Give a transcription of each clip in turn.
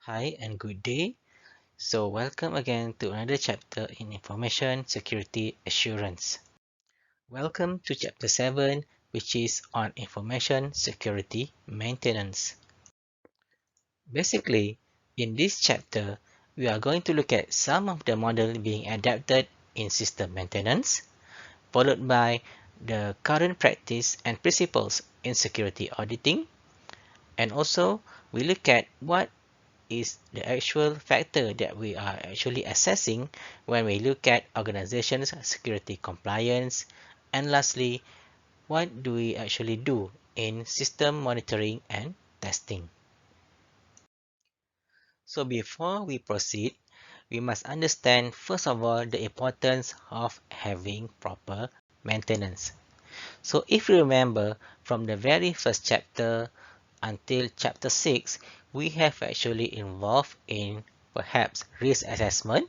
Hi and good day. So welcome again to another chapter in Information Security Assurance. Welcome to chapter 7, which is on Information Security Maintenance. Basically, in this chapter, we are going to look at some of the models being adapted in system maintenance, followed by the current practice and principles in security auditing, and also we look at what is the actual factor that we are actually assessing when we look at organizations' security compliance. And lastly, what do we actually do in system monitoring and testing? So before we proceed, we must understand first of all the importance of having proper maintenance. So if you remember from the very first chapter until chapter 6, we have actually involved in perhaps risk assessment,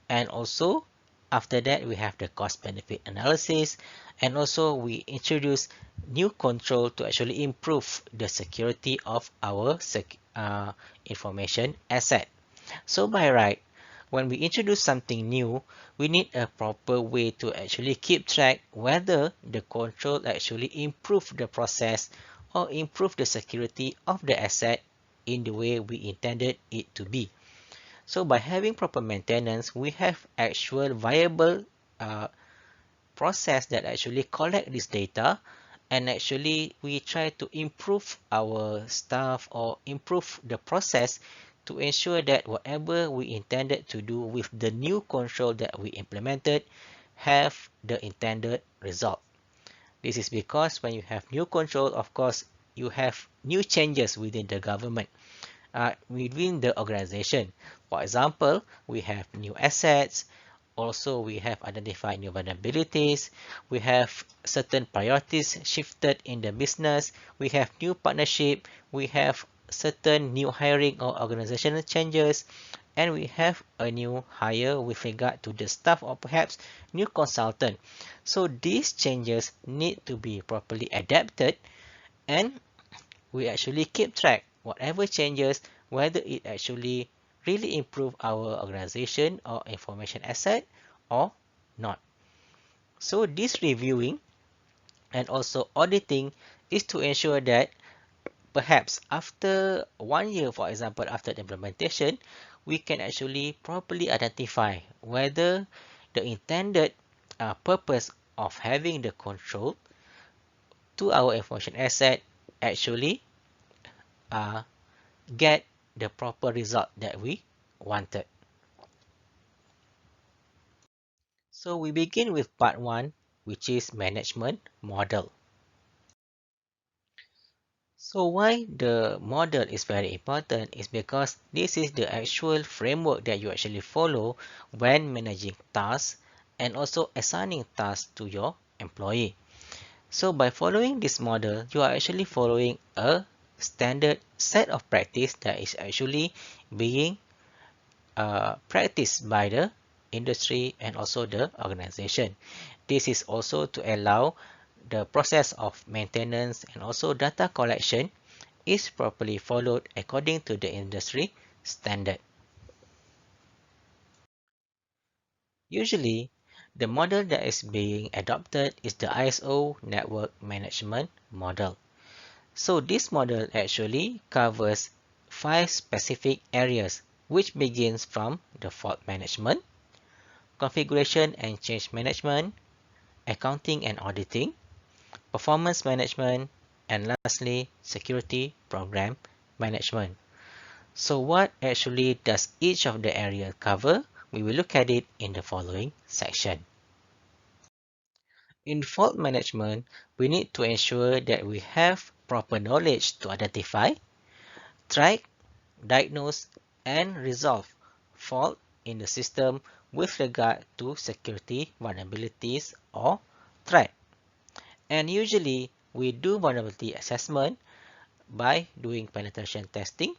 and also after that we have the cost benefit analysis, and also we introduce new control to actually improve the security of our information asset. So by right, when we introduce something new, we need a proper way to actually keep track whether the control actually improve the process or improve the security of the asset in the way we intended it to be. So by having proper maintenance, we have actual viable process that actually collect this data, and actually we try to improve our stuff or improve the process to ensure that whatever we intended to do with the new control that we implemented have the intended result. This is because when you have new control, of course, you have new changes within the government, within the organization. For example, we have new assets. Also, we have identified new vulnerabilities. We have certain priorities shifted in the business. We have new partnership. We have certain new hiring or organizational changes. And we have a new hire with regard to the staff or perhaps new consultant. So these changes need to be properly adapted, and we actually keep track whatever changes, whether it actually really improve our organization or information asset or not. So this reviewing and also auditing is to ensure that perhaps after 1 year, for example, after the implementation, we can actually properly identify whether the intended purpose of having the control to our information asset actually uh, get the proper result that we wanted. So we begin with part 1, which is management model. So why the model is very important is because this is the actual framework that you actually follow when managing tasks and also assigning tasks to your employee. So by following this model, you are actually following a standard set of practice that is actually being practiced by the industry and also the organization. This is also to allow the process of maintenance and also data collection is properly followed according to the industry standard. Usually, the model that is being adopted is the ISO network management model. So this model actually covers 5 specific areas, which begins from the fault management, configuration and change management, accounting and auditing, performance management, and lastly, security program management. So what actually does each of the areas cover? We will look at it in the following section. In fault management, we need to ensure that we have proper knowledge to identify, track, diagnose, and resolve fault in the system with regard to security vulnerabilities or threat. And usually, we do vulnerability assessment by doing penetration testing,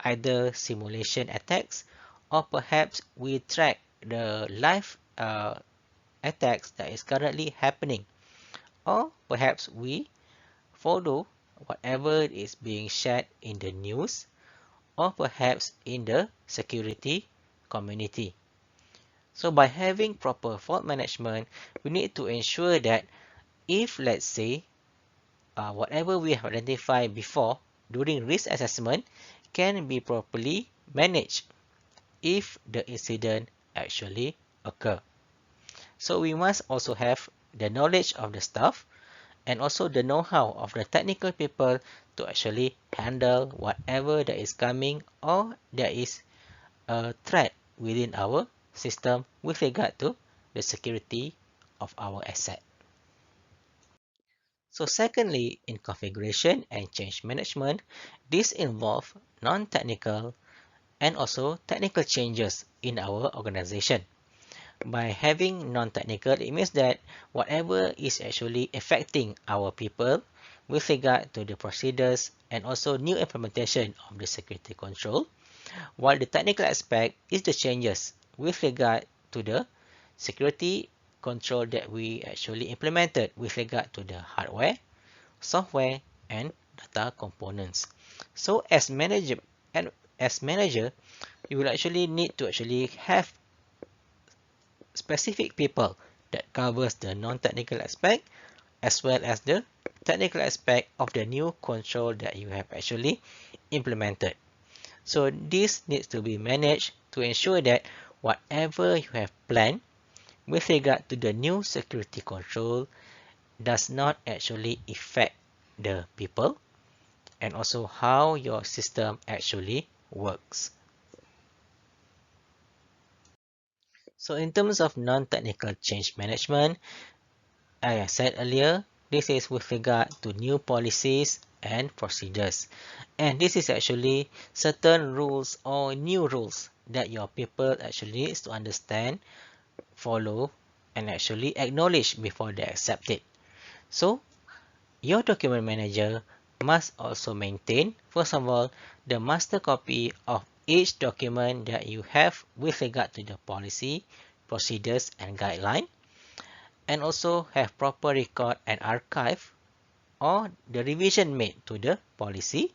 either simulation attacks, or perhaps we track the live attacks that is currently happening, or perhaps we follow whatever is being shared in the news, or perhaps in the security community. So by having proper fault management, we need to ensure that if, let's say, whatever we have identified before during risk assessment can be properly managed if the incident actually occur. So we must also have the knowledge of the staff and also the know-how of the technical people to actually handle whatever that is coming or there is a threat within our system with regard to the security of our asset. So secondly, in configuration and change management, this involves non-technical and also technical changes in our organization. By having non-technical, it means that whatever is actually affecting our people with regard to the procedures and also new implementation of the security control, while the technical aspect is the changes with regard to the security control that we actually implemented with regard to the hardware, software, and data components. So as manager, you will actually need to actually have specific people that covers the non-technical aspect as well as the technical aspect of the new control that you have actually implemented. So this needs to be managed to ensure that whatever you have planned with regard to the new security control does not actually affect the people and also how your system actually works. So in terms of non-technical change management, as I said earlier, this is with regard to new policies and procedures. And this is actually certain rules or new rules that your people actually needs to understand, follow, and actually acknowledge before they accept it. So your document manager must also maintain, first of all, the master copy of each document that you have with regard to the policy, procedures, and guideline, and also have proper record and archive or the revision made to the policy,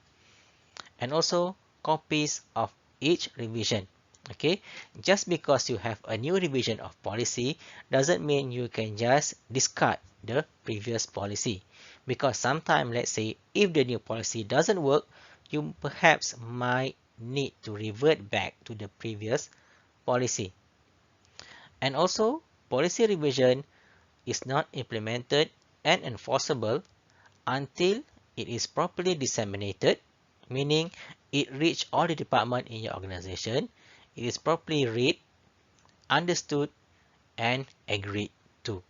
and also copies of each revision. Okay, just because you have a new revision of policy doesn't mean you can just discard the previous policy, because sometimes, let's say, if the new policy doesn't work, you perhaps might need to revert back to the previous policy. And also, policy revision is not implemented and enforceable until it is properly disseminated, meaning it reached all the department in your organization, it is properly read, understood, and agreed to.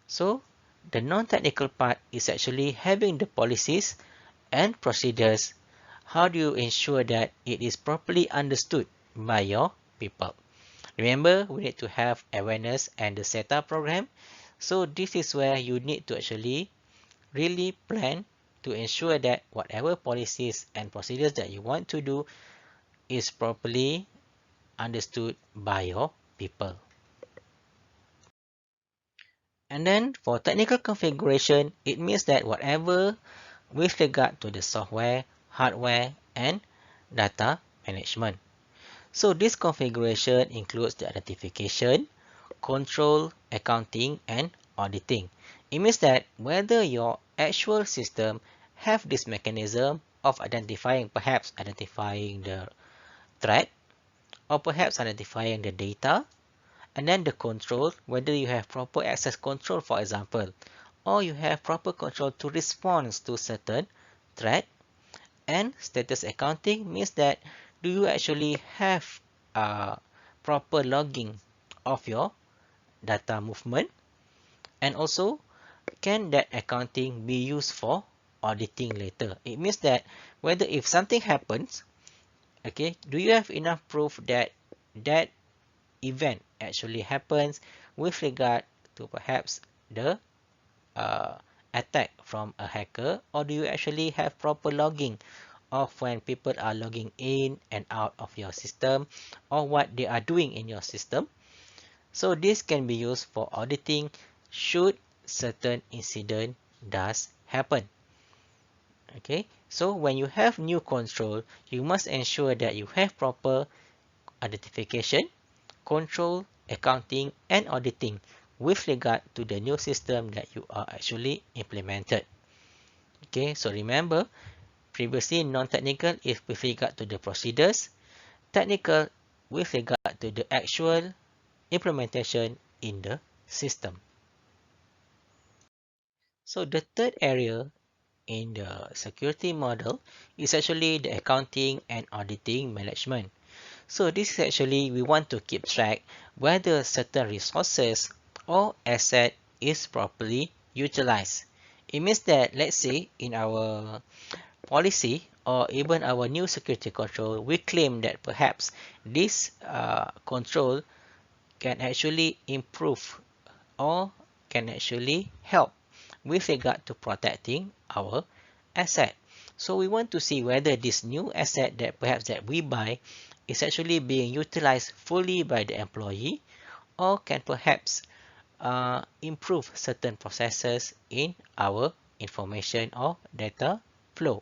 So, the non-technical part is actually having the policies and procedures. How do you ensure that it is properly understood by your people? Remember, we need to have awareness and the setup program. So this is where you need to actually really plan to ensure that whatever policies and procedures that you want to do is properly understood by your people. And then for technical configuration, it means that whatever with regard to the software, hardware, and data management. So this configuration includes the identification, control, accounting, and auditing. It means that whether your actual system have this mechanism of identifying, perhaps identifying the threat, or perhaps identifying the data, and then the control, whether you have proper access control, for example, or you have proper control to respond to certain threat. And status accounting means that do you actually have proper logging of your data movement, and also can that accounting be used for auditing later. It means that whether if something happens, okay, do you have enough proof that that event actually happens with regard to perhaps the uh, attack from a hacker, or do you actually have proper logging of when people are logging in and out of your system or what they are doing in your system? So this can be used for auditing should certain incident does happen. Okay, So when you have new control, you must ensure that you have proper identification, control, accounting, and auditing with regard to the new system that you are actually implemented. Okay, so remember, previously non-technical is with regard to the procedures, technical with regard to the actual implementation in the system. So the third area in the security model is actually the accounting and auditing management. So this is actually we want to keep track whether certain resources or asset is properly utilized. It means that let's say in our policy or even our new security control, we claim that perhaps this control can actually improve or can actually help with regard to protecting our asset. So we want to see whether this new asset that perhaps that we buy is actually being utilized fully by the employee or can perhaps improve certain processes in our information or data flow.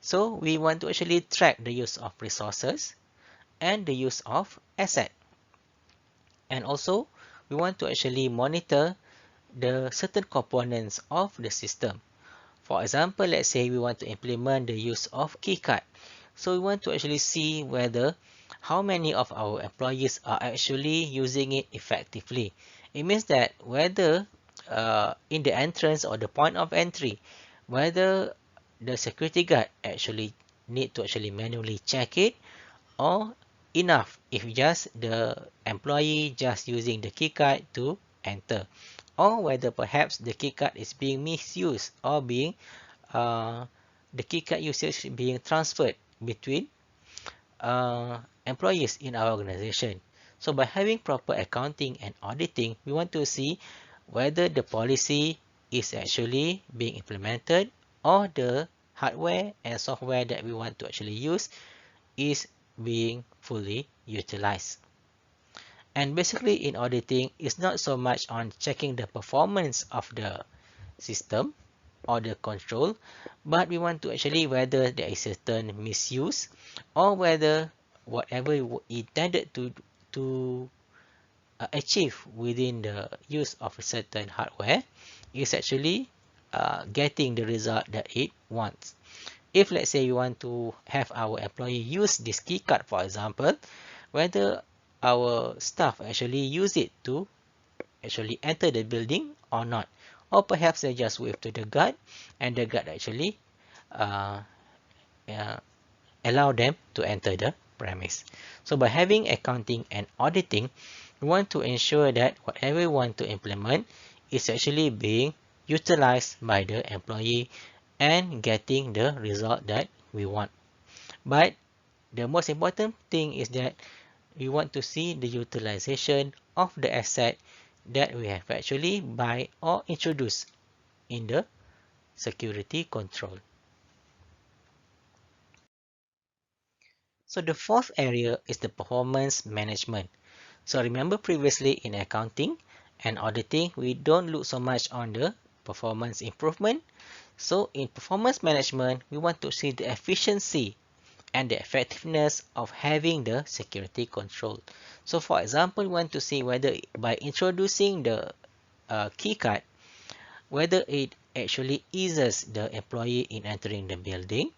So we want to actually track the use of resources and the use of asset. And also we want to actually monitor the certain components of the system. For example, let's say we want to implement the use of keycard. So we want to actually see whether how many of our employees are actually using it effectively. It means that whether in the entrance or the point of entry, whether the security guard actually need to actually manually check it or enough if just the employee just using the keycard to enter, or whether perhaps the keycard is being misused or being the keycard usage being transferred between employees in our organization. So by having proper accounting and auditing, we want to see whether the policy is actually being implemented or the hardware and software that we want to actually use is being fully utilized. And basically in auditing, it's not so much on checking the performance of the system or the control, but we want to actually whether there is certain misuse or whether whatever intended to achieve within the use of a certain hardware is actually getting the result that it wants. If let's say you want to have our employee use this key card, for example, whether our staff actually use it to actually enter the building or not, or perhaps they just wave to the guard and the guard actually uh, uh, allow them to enter the premise. So by having accounting and auditing, we want to ensure that whatever we want to implement is actually being utilized by the employee and getting the result that we want. But the most important thing is that we want to see the utilization of the asset that we have actually buy or introduced in the security control. So the fourth area is the performance management. So remember previously in accounting and auditing, we don't look so much on the performance improvement. So in performance management, we want to see the efficiency and the effectiveness of having the security control. So for example, we want to see whether by introducing the key card, whether it actually eases the employee in entering the building,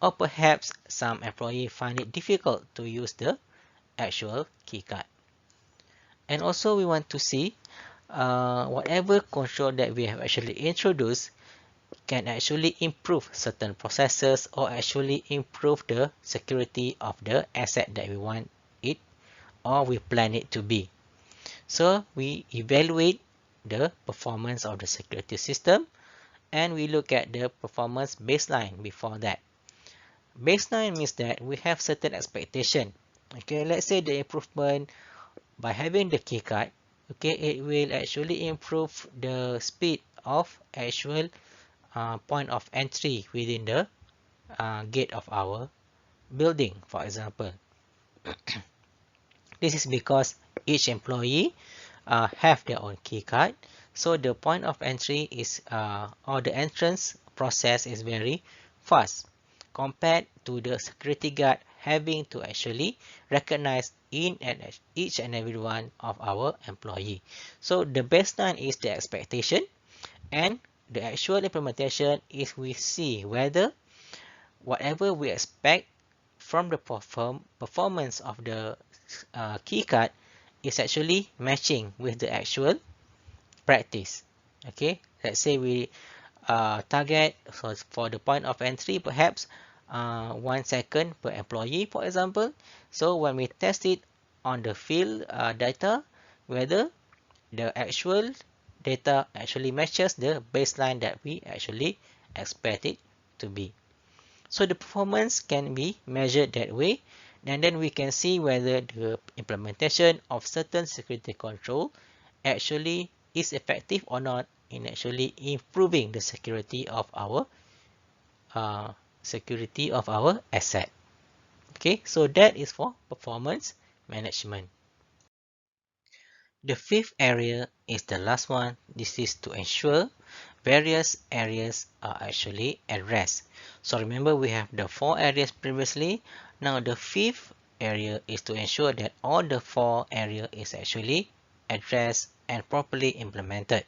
or perhaps some employee find it difficult to use the actual key card. And also we want to see whatever control that we have actually introduced can actually improve certain processes or actually improve the security of the asset that we want it or we plan it to be. So we evaluate the performance of the security system and we look at the performance baseline before that. Baseline means that we have certain expectation. Okay, let's say the improvement by having the keycard, okay, it will actually improve the speed of actual point of entry within the gate of our building, for example. This is because each employee have their own key card, so the point of entry is or the entrance process is very fast compared to the security guard having to actually recognize each and every one of our employee. So the baseline is the expectation, and the actual implementation is we see whether whatever we expect from the performance of the key card is actually matching with the actual practice. Okay, let's say we target for the point of entry perhaps 1 second per employee, for example. So when we test it on the field data, whether the actual data actually matches the baseline that we actually expect it to be. So the performance can be measured that way, and then we can see whether the implementation of certain security control actually is effective or not in actually improving the uh, security of our asset. Okay, so that is for performance management. The fifth area is the last one. This is to ensure various areas are actually addressed. So remember we have the 4 areas previously. Now the fifth area is to ensure that all the 4 areas is actually addressed and properly implemented.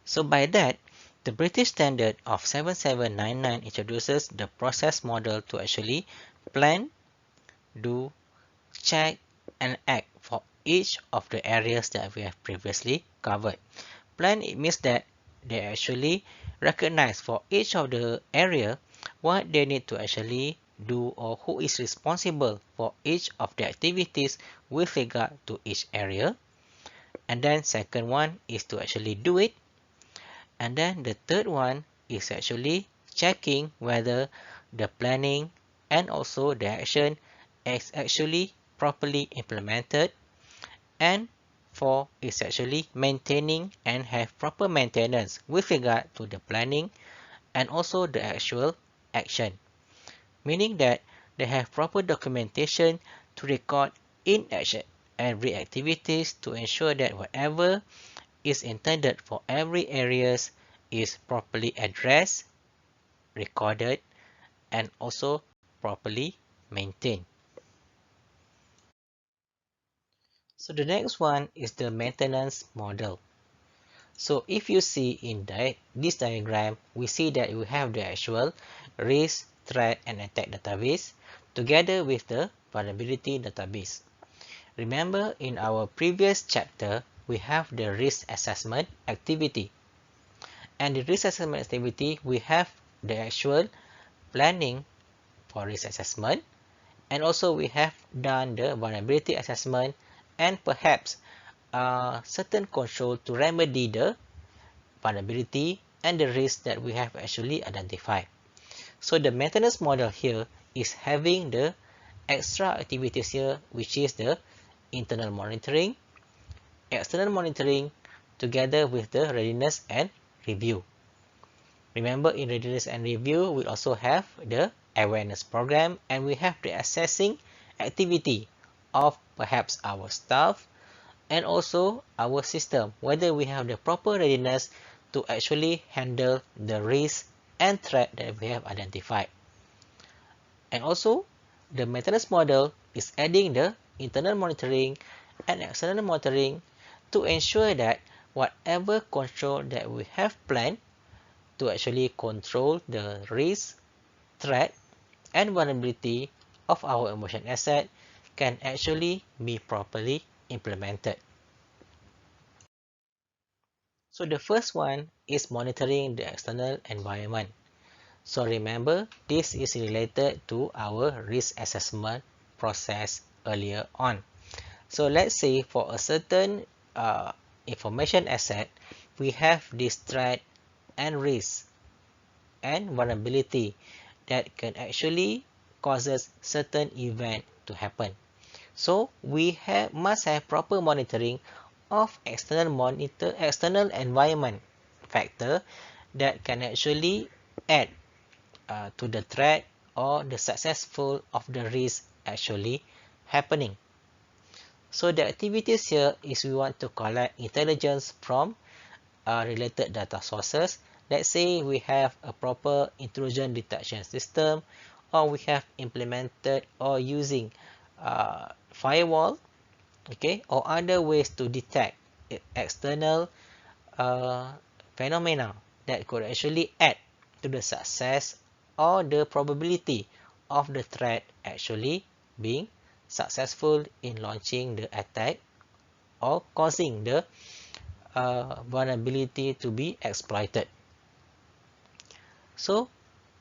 So by that, the British Standard of 7799 introduces the process model to actually plan, do, check, and act for each of the areas that we have previously covered. Plan, it means that they actually recognize for each of the area what they need to actually do or who is responsible for each of the activities with regard to each area. And then second one is to actually do it. And then the third one is actually checking whether the planning and also the action is actually properly implemented. And 4 is actually maintaining and have proper maintenance with regard to the planning and also the actual action. Meaning that they have proper documentation to record in action every activities to ensure that whatever is intended for every areas is properly addressed, recorded, and also properly maintained. So the next one is the maintenance model. So if you see in this diagram, we see that we have the actual risk, threat, and attack database together with the vulnerability database. Remember in our previous chapter, we have the risk assessment activity. And the risk assessment activity, we have the actual planning for risk assessment, and also we have done the vulnerability assessment and perhaps certain control to remedy the vulnerability and the risk that we have actually identified. So the maintenance model here is having the extra activities here, which is the internal monitoring, external monitoring, together with the readiness and review. Remember, in readiness and review, we also have the awareness program, and we have the assessing activity of perhaps our staff and also our system, whether we have the proper readiness to actually handle the risk and threat that we have identified. And also, the maintenance model is adding the internal monitoring and external monitoring to ensure that whatever control that we have planned to actually control the risk, threat, and vulnerability of our emotion asset can actually be properly implemented. So the first one is monitoring the external environment. So remember, this is related to our risk assessment process earlier on. So let's say for a certain information asset, we have this threat and risk and vulnerability that can actually causes certain event to happen. So we must have proper monitoring of external environment factor that can actually add to the threat or the successful of the risk actually happening. So the activities here is we want to collect intelligence from related data sources let's say we have a proper intrusion detection system, or we have implemented or using firewall, okay, or other ways to detect external uh, phenomena that could actually add to the success or the probability of the threat actually being successful in launching the attack or causing the vulnerability to be exploited. So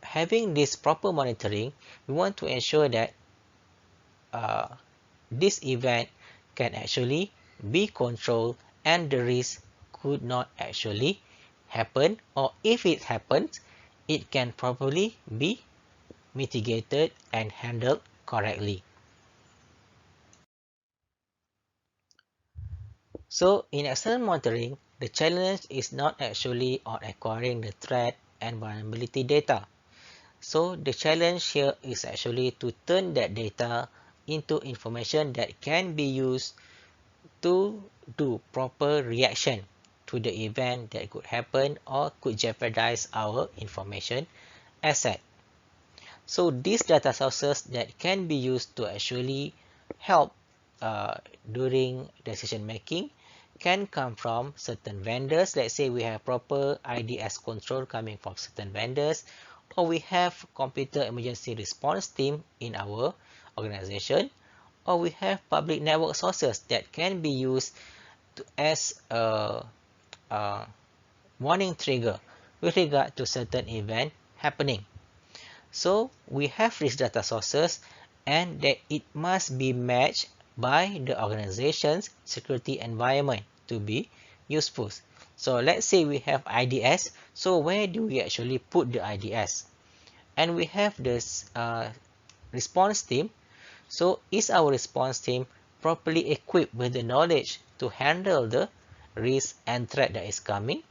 having this proper monitoring, we want to ensure that uh, this event can actually be controlled and the risk could not actually happen, or if it happens, it can properly be mitigated and handled correctly. So in external monitoring, the challenge is not actually on acquiring the threat and vulnerability data. So the challenge here is actually to turn that data into information that can be used to do proper reaction to the event that could happen or could jeopardize our information asset. So these data sources that can be used to actually help during decision making can come from certain vendors. Let's say we have proper IDS control coming from certain vendors, or we have computer emergency response team in our organization, or we have public network sources that can be used as a warning trigger with regard to certain event happening. So we have these data sources, and that it must be matched by the organization's security environment to be useful. So let's say we have IDS. So where do we actually put the IDS? And we have this response team. So is our response team properly equipped with the knowledge to handle the risk and threat that is coming?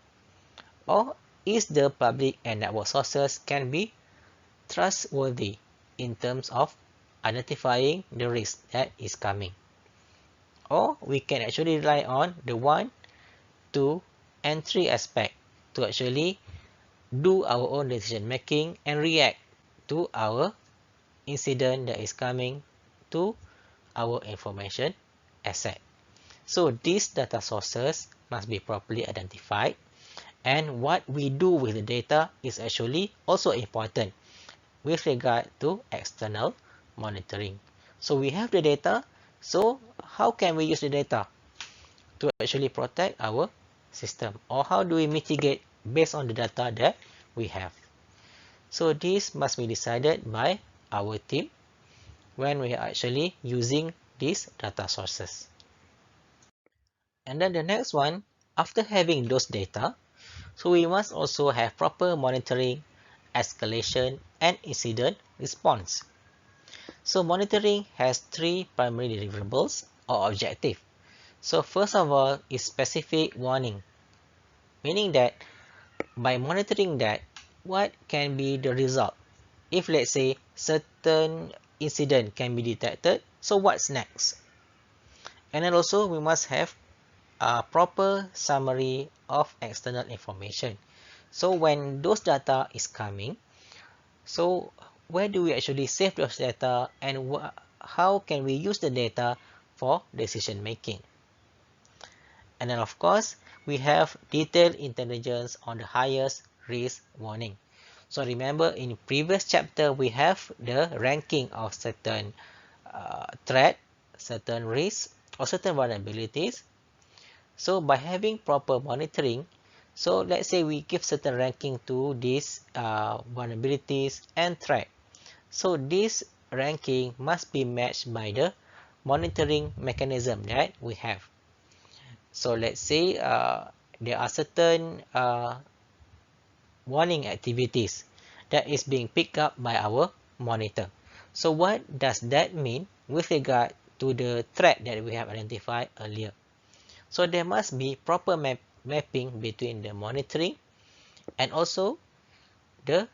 Or is the public and network sources can be trustworthy in terms of identifying the risk that is coming? Or we can actually rely on the 1, 2, and 3 aspect to actually do our own decision making and react to our incident that is coming to our information asset. So these data sources must be properly identified, and what we do with the data is actually also important with regard to external monitoring. So we have the data. So how can we use the data to actually protect our system? Or how do we mitigate based on the data that we have? So this must be decided by our team when we are actually using these data sources. And then the next one, after having those data, so we must also have proper monitoring, escalation, and incident response. So monitoring has 3 primary deliverables or objectives. So first of all is specific warning, meaning that by monitoring that, what can be the result? If let's say certain incident can be detected, so what's next? And then also we must have a proper summary of external information. So when those data is coming, so where do we actually save those data, and how can we use the data for decision making? And then of course, we have detailed intelligence on the highest risk warning. So remember in previous chapter, we have the ranking of certain threat, certain risks, or certain vulnerabilities. So by having proper monitoring, so let's say we give certain ranking to these vulnerabilities and threat. So this ranking must be matched by the monitoring mechanism that we have. So let's say there are certain warning activities that is being picked up by our monitor. So what does that mean with regard to the threat that we have identified earlier? So there must be proper mapping between the monitoring and also the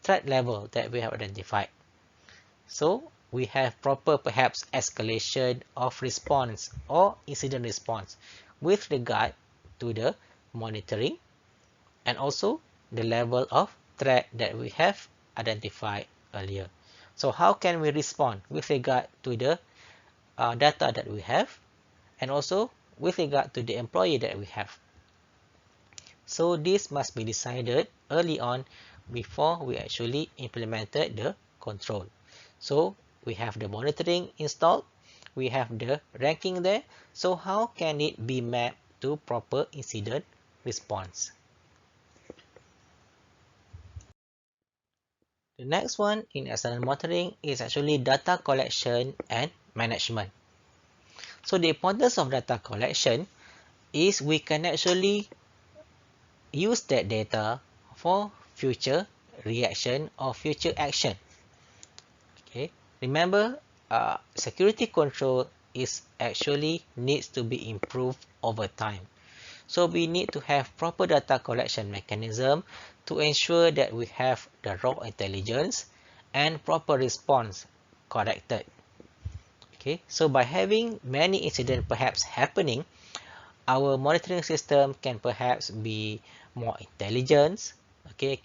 threat level that we have identified. So we have proper perhaps escalation of response or incident response with regard to the monitoring, and also the level of threat that we have identified earlier. So how can we respond with regard to the data that we have, and also with regard to the employee that we have? So this must be decided early on before we actually implemented the control. So we have the monitoring installed, we have the ranking there. So how can it be mapped to proper incident response? The next one in external monitoring is actually data collection and management. So the importance of data collection is we can actually use that data for future reaction or future action. Okay, remember, security control is actually needs to be improved over time. So we need to have proper data collection mechanism to ensure that we have the raw intelligence and proper response corrected. Okay, so by having many incidents perhaps happening, our monitoring system can perhaps be more intelligent. Okay,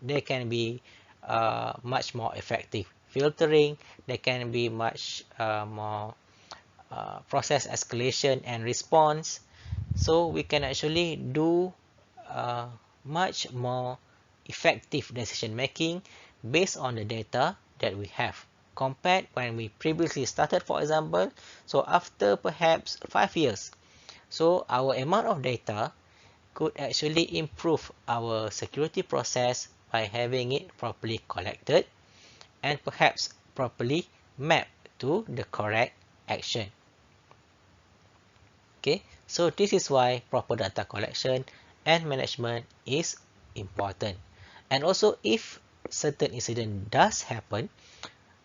there can be much more effective filtering. There can be much more process escalation and response. So we can actually do uh, much more effective decision making based on the data that we have compared when we previously started, for example. So after perhaps 5 years, so our amount of data could actually improve our security process by having it properly collected and perhaps properly mapped to the correct action. Okay, so this is why proper data collection and management is important. And also, if certain incident does happen,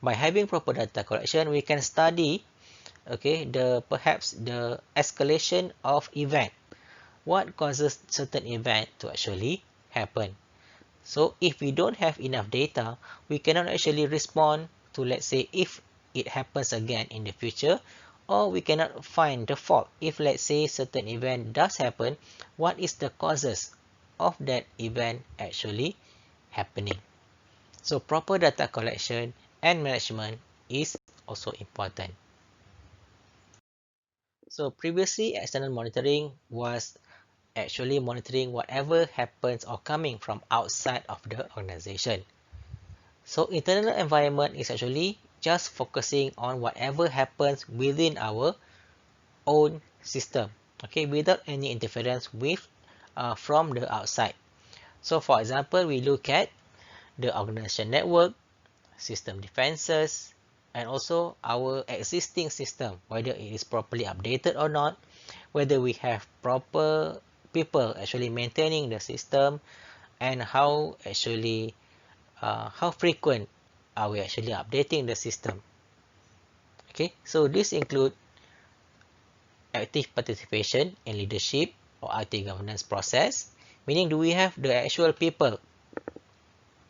by having proper data collection, we can study, okay, perhaps the escalation of event. What causes certain event to actually happen? So if we don't have enough data, we cannot actually respond to, let's say, if it happens again in the future, or we cannot find the fault. If, let's say, certain event does happen, what is the causes of that event actually happening? So proper data collection and management is also important. So previously, external monitoring was actually monitoring whatever happens or coming from outside of the organization. So internal environment is actually just focusing on whatever happens within our own system, okay, without any interference with from the outside. So for example, we look at the organization network, system defenses, and also our existing system, whether it is properly updated or not, whether we have proper people actually maintaining the system, and how frequent are we actually updating the system. Okay, so this include active participation in leadership or IT governance process, meaning do we have the actual people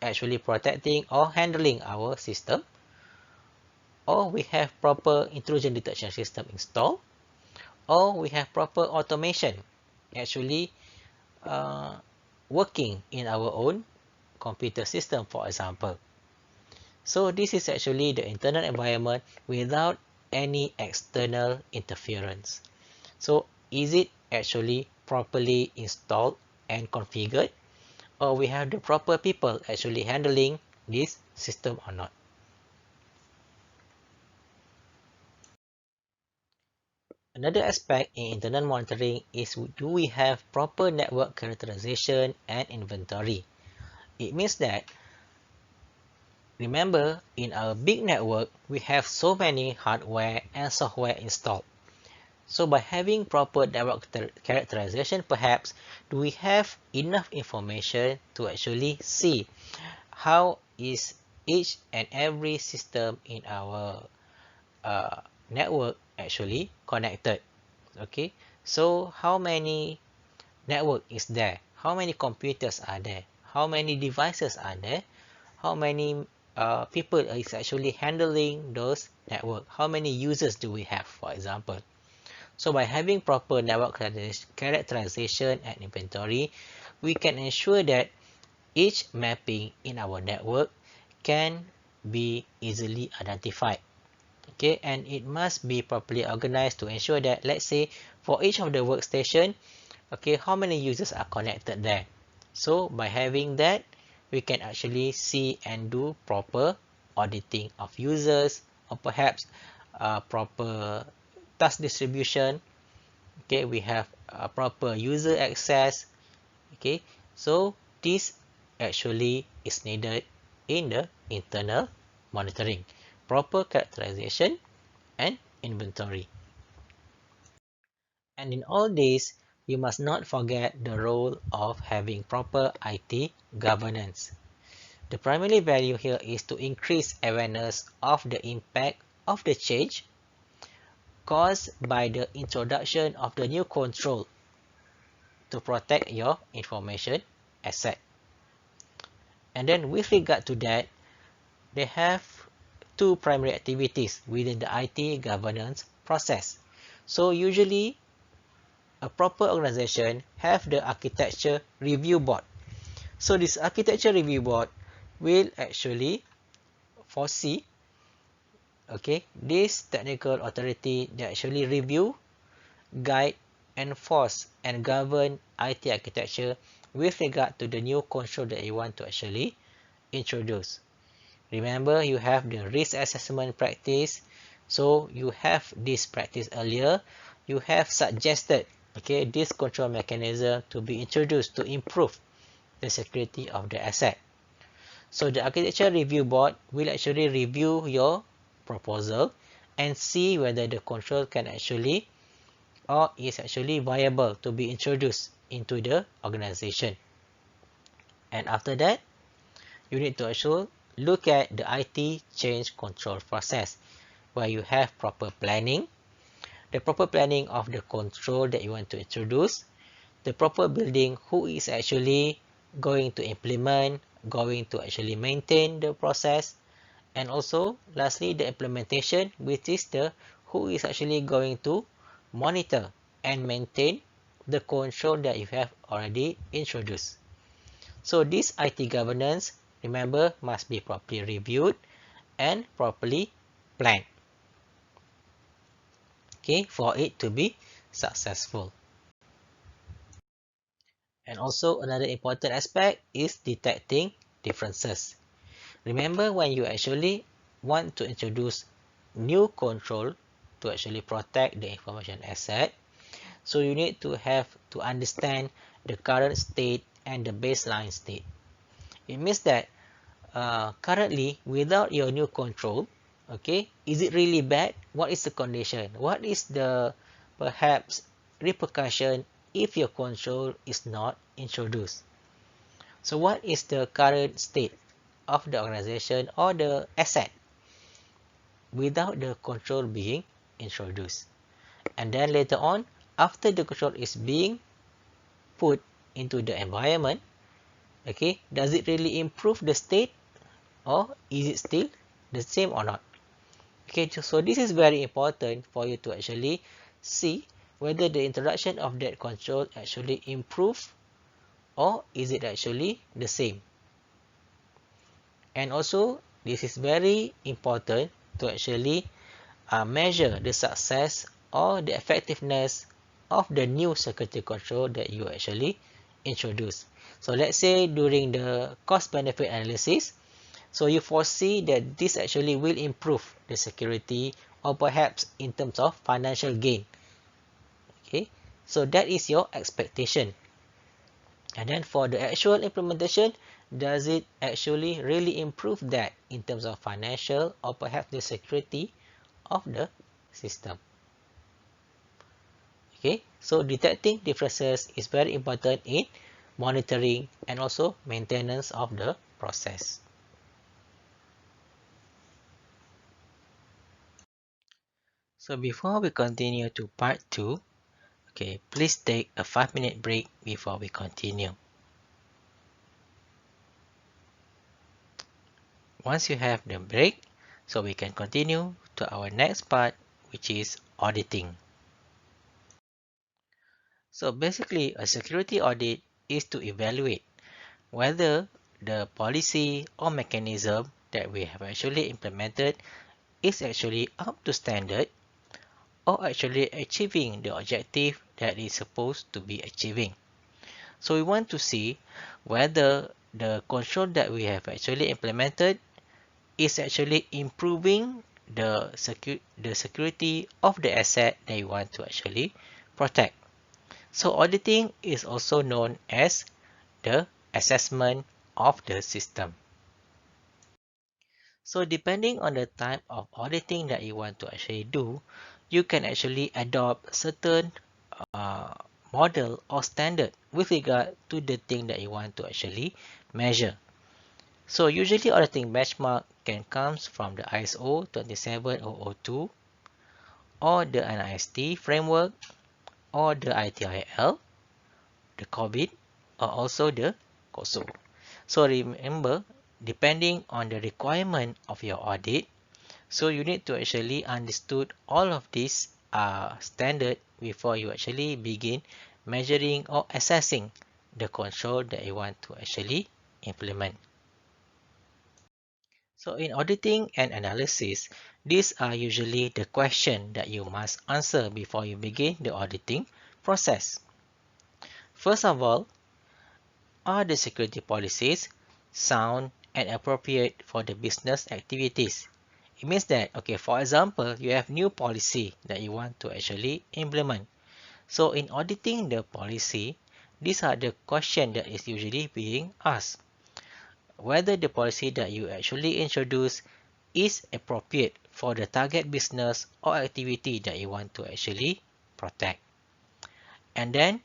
actually protecting or handling our system, or we have proper intrusion detection system installed, or we have proper automation actually uh, working in our own computer system, for example. So this is actually the internal environment without any external interference. So is it actually properly installed and configured, or we have the proper people actually handling this system or not? Another aspect in internal monitoring is, do we have proper network characterization and inventory? It means that, remember, in our big network, we have so many hardware and software installed. So by having proper network characterization, perhaps, do we have enough information to actually see how is each and every system in our network actually connected? Okay, so how many network is there? How many computers are there? How many devices are there? How many people is actually handling those network? How many users do we have, for example? So by having proper network characterization and inventory, we can ensure that each mapping in our network can be easily identified. Okay, and it must be properly organized to ensure that, let's say, for each of the workstation, okay, how many users are connected there. So by having that, we can actually see and do proper auditing of users, or perhaps proper task distribution. Okay, we have proper user access. Okay, so this actually is needed in the internal monitoring, proper characterization and inventory. And in all this, we must not forget the role of having proper IT governance. The primary value here is to increase awareness of the impact of the change caused by the introduction of the new control to protect your information asset. And then with regard to that, they have two primary activities within the IT governance process. So usually a proper organization have the architecture review board. So this architecture review board will actually foresee, okay, this technical authority that actually review, guide, enforce and govern IT architecture with regard to the new control that you want to actually introduce. Remember, you have the risk assessment practice. So you have this practice earlier. You have suggested, okay, this control mechanism to be introduced to improve the security of the asset. So the architecture review board will actually review your proposal and see whether the control can actually or is actually viable to be introduced into the organization. And after that, you need to also look at the IT change control process, where you have proper planning, the proper planning of the control that you want to introduce, the proper building, who is actually going to implement, going to actually maintain the process, and also lastly the implementation, which is the who is actually going to monitor and maintain the control that you have already introduced. So this IT governance, remember, must be properly reviewed and properly planned, okay, for it to be successful. And also another important aspect is detecting differences. Remember, when you actually want to introduce new control to actually protect the information asset, so you need to have to understand the current state and the baseline state. It means that currently without your new control, okay, is it really bad? What is the condition? What is the perhaps repercussion if your control is not introduced? So what is the current state of the organization or the asset without the control being introduced? And then later on, after the control is being put into the environment, okay, does it really improve the state, or is it still the same or not? Okay, so this is very important for you to actually see whether the introduction of that control actually improve, or is it actually the same. And also, this is very important to actually measure the success or the effectiveness of the new security control that you actually introduce. So let's say during the cost benefit analysis, so you foresee that this actually will improve the security, or perhaps in terms of financial gain. Okay, so that is your expectation. And then for the actual implementation, does it actually really improve that in terms of financial or perhaps the security of the system? Okay, so detecting differences is very important in monitoring and also maintenance of the process. So before we continue to part 2, okay, please take a 5-minute break before we continue. Once you have the break, so we can continue to our next part, which is auditing. So basically, a security audit is to evaluate whether the policy or mechanism that we have actually implemented is actually up to standard or actually achieving the objective that is supposed to be achieving. So we want to see whether the control that we have actually implemented is actually improving the security of the asset that you want to actually protect. So auditing is also known as the assessment of the system. So depending on the type of auditing that you want to actually do, you can actually adopt certain uh, model or standard with regard to the thing that you want to actually measure. So usually auditing benchmark can comes from the ISO 27002 or the NIST framework or the ITIL, the COVID, or also the COSO. So remember, depending on the requirement of your audit, so you need to actually understood all of these standard before you actually begin measuring or assessing the control that you want to actually implement. So in auditing and analysis, these are usually the question that you must answer before you begin the auditing process. First of all, are the security policies sound and appropriate for the business activities? It means that, okay, for example, you have new policy that you want to actually implement. So in auditing the policy, these are the questions that is usually being asked. Whether the policy that you actually introduce is appropriate for the target business or activity that you want to actually protect. And then,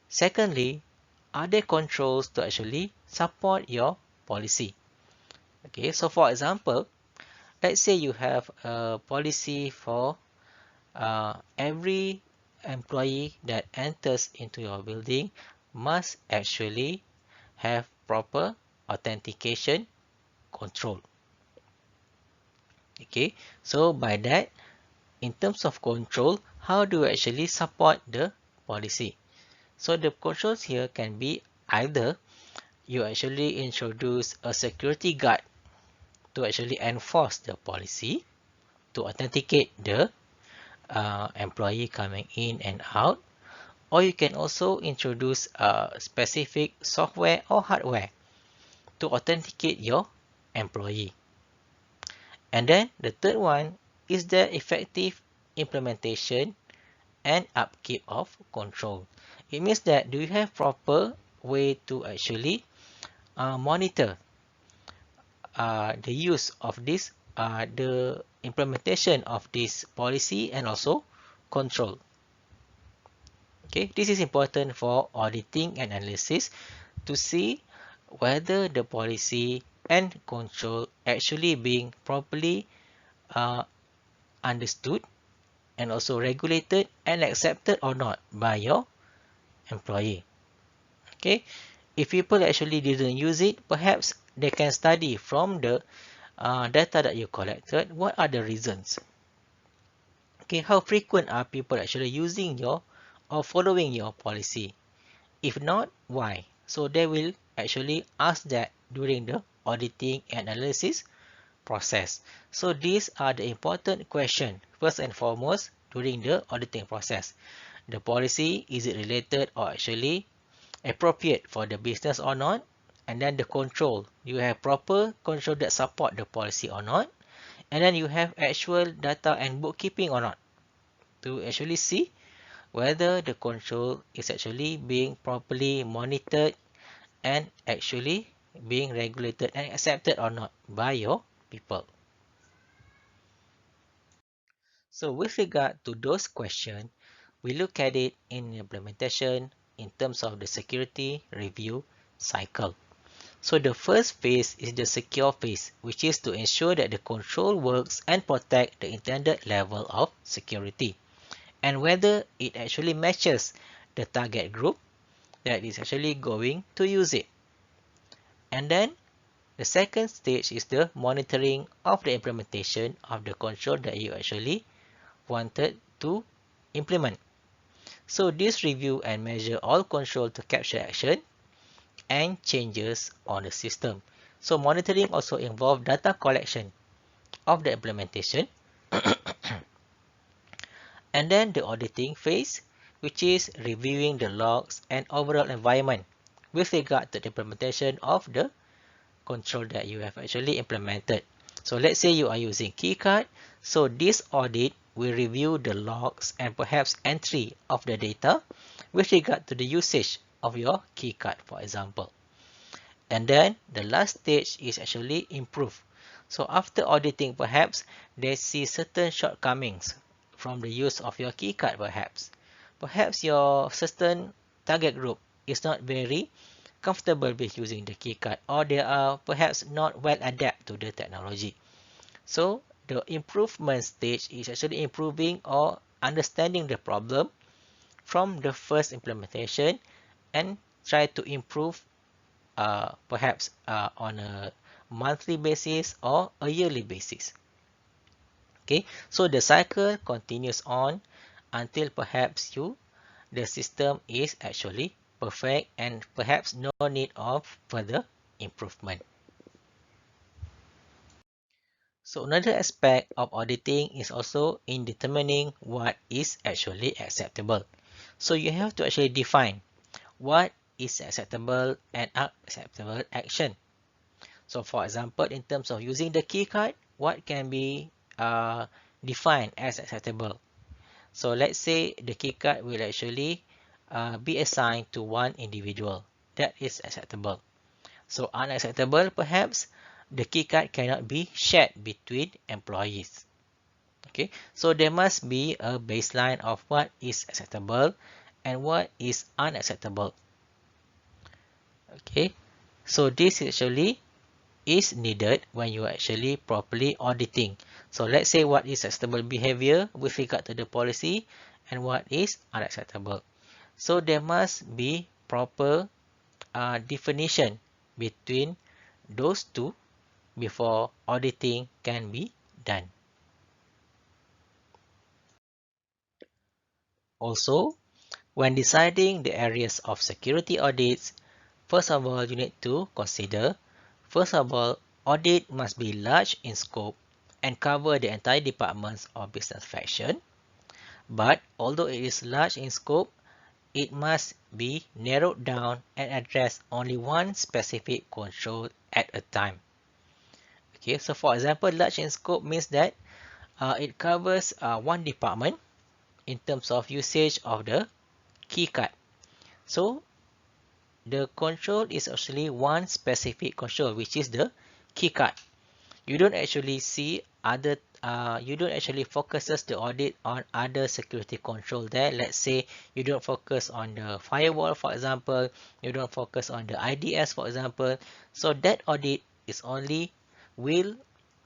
secondly, are there controls to actually support your policy? Okay, so for example, let's say you have a policy for every employee that enters into your building must actually have proper authentication control. Okay, so by that, in terms of control, how do we actually support the policy? So the controls here can be either you actually introduce a security guard to actually enforce the policy, to authenticate the employee coming in and out, or you can also introduce a specific software or hardware to authenticate your employee. And then the third one is the effective implementation and upkeep of control. It means that do you have proper way to actually monitor the use of this, the implementation of this policy and also control. Okay, this is important for auditing and analysis to see whether the policy and control actually being properly uh, understood and also regulated and accepted or not by your employee. Okay, if people actually didn't use it, perhaps they can study from the data that you collected. What are the reasons? Okay, how frequent are people actually using your or following your policy? If not, why? So they will actually ask that during the auditing and analysis process. So these are the important questions first and foremost during the auditing process. The policy, is it related or actually appropriate for the business or not? And then the control, you have proper control that support the policy or not? And then you have actual data and bookkeeping or not to actually see whether the control is actually being properly monitored and actually being regulated and accepted or not by your people. So with regard to those questions, we look at it in implementation in terms of the security review cycle. So the first phase is the secure phase, which is to ensure that the control works and protect the intended level of security, and whether it actually matches the target group that is actually going to use it. And then the second stage is the monitoring of the implementation of the control that you actually wanted to implement. So this review and measure all control to capture action and changes on the system. So monitoring also involves data collection of the implementation and then the auditing phase, which is reviewing the logs and overall environment with regard to the implementation of the control that you have actually implemented. So let's say you are using KeyCard. So this audit will review the logs and perhaps entry of the data with regard to the usage of your KeyCard, for example. And then the last stage is actually improve. So after auditing, perhaps they see certain shortcomings from the use of your keycard perhaps. Perhaps your certain target group is not very comfortable with using the keycard or they are perhaps not well adapt to the technology. So the improvement stage is actually improving or understanding the problem from the first implementation and try to improve perhaps on a monthly basis or a yearly basis. Okay, so the cycle continues on until perhaps the system is actually perfect and perhaps no need of further improvement. So another aspect of auditing is also in determining what is actually acceptable. So you have to actually define what is acceptable and unacceptable action. So for example, in terms of using the key card, what can be defined as acceptable? So let's say the key card will actually be assigned to one individual. That is acceptable. So unacceptable, perhaps the key card cannot be shared between employees. Okay, so there must be a baseline of what is acceptable and what is unacceptable. Okay, so this actually is needed when you are actually properly auditing. So let's say what is acceptable behavior with regard to the policy and what is unacceptable. So there must be proper definition between those two before auditing can be done. Also, when deciding the areas of security audits, first of all, you need to consider, first of all, audit must be large in scope and cover the entire departments or business function. But although it is large in scope, it must be narrowed down and address only one specific control at a time. Okay, so for example, large in scope means that it covers one department in terms of usage of the key card. So the control is actually one specific control, which is the key card. You don't actually see other, you don't actually focuses the audit on other security control there. Let's say you don't focus on the firewall, for example, you don't focus on the IDS, for example. So that audit is only will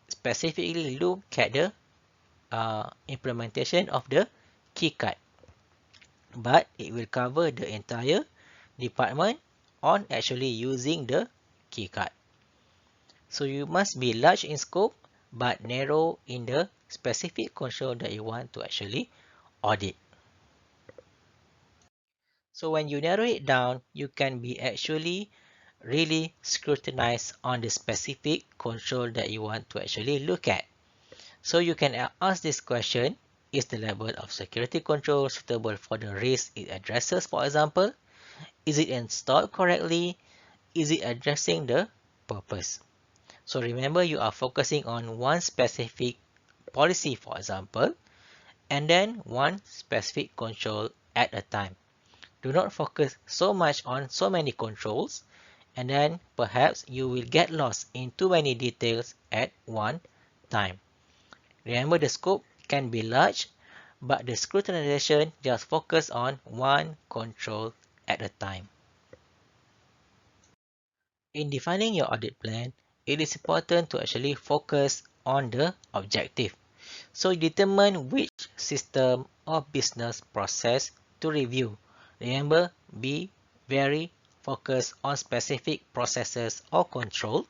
specifically look at the implementation of the key card, but it will cover the entire department on actually using the key card. So you must be large in scope but narrow in the specific control that you want to actually audit. So when you narrow it down, you can be actually really scrutinize on the specific control that you want to actually look at. So you can ask this question, is the level of security control suitable for the risk it addresses, for example? Is it installed correctly? Is it addressing the purpose? So remember, you are focusing on one specific policy, for example, and then one specific control at a time. Do not focus so much on so many controls, and then perhaps you will get lost in too many details at one time. Remember, the scope can be large, but the scrutinization just focus on one control at a time. In defining your audit plan, it is important to actually focus on the objective. So determine which system or business process to review. Remember, be very focused on specific processes or control.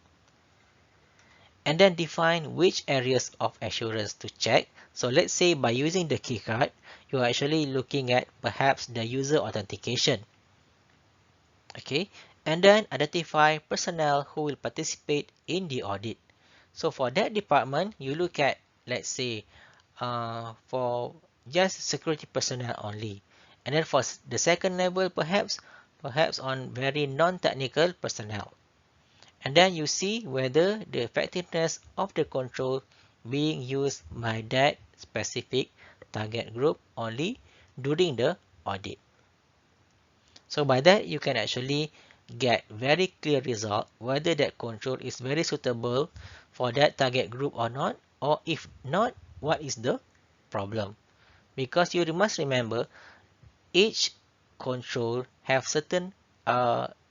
And then define which areas of assurance to check. So let's say by using the keycard, you are actually looking at perhaps the user authentication. Okay, And then identify personnel who will participate in the audit. So for that department, you look at, let's say, for just security personnel only. And then for the second level, perhaps on very non-technical personnel. And then you see whether the effectiveness of the control being used by that specific target group only during the audit. So by that, you can actually get very clear result whether that control is very suitable for that target group or not, or if not, what is the problem. Because you must remember, each control have certain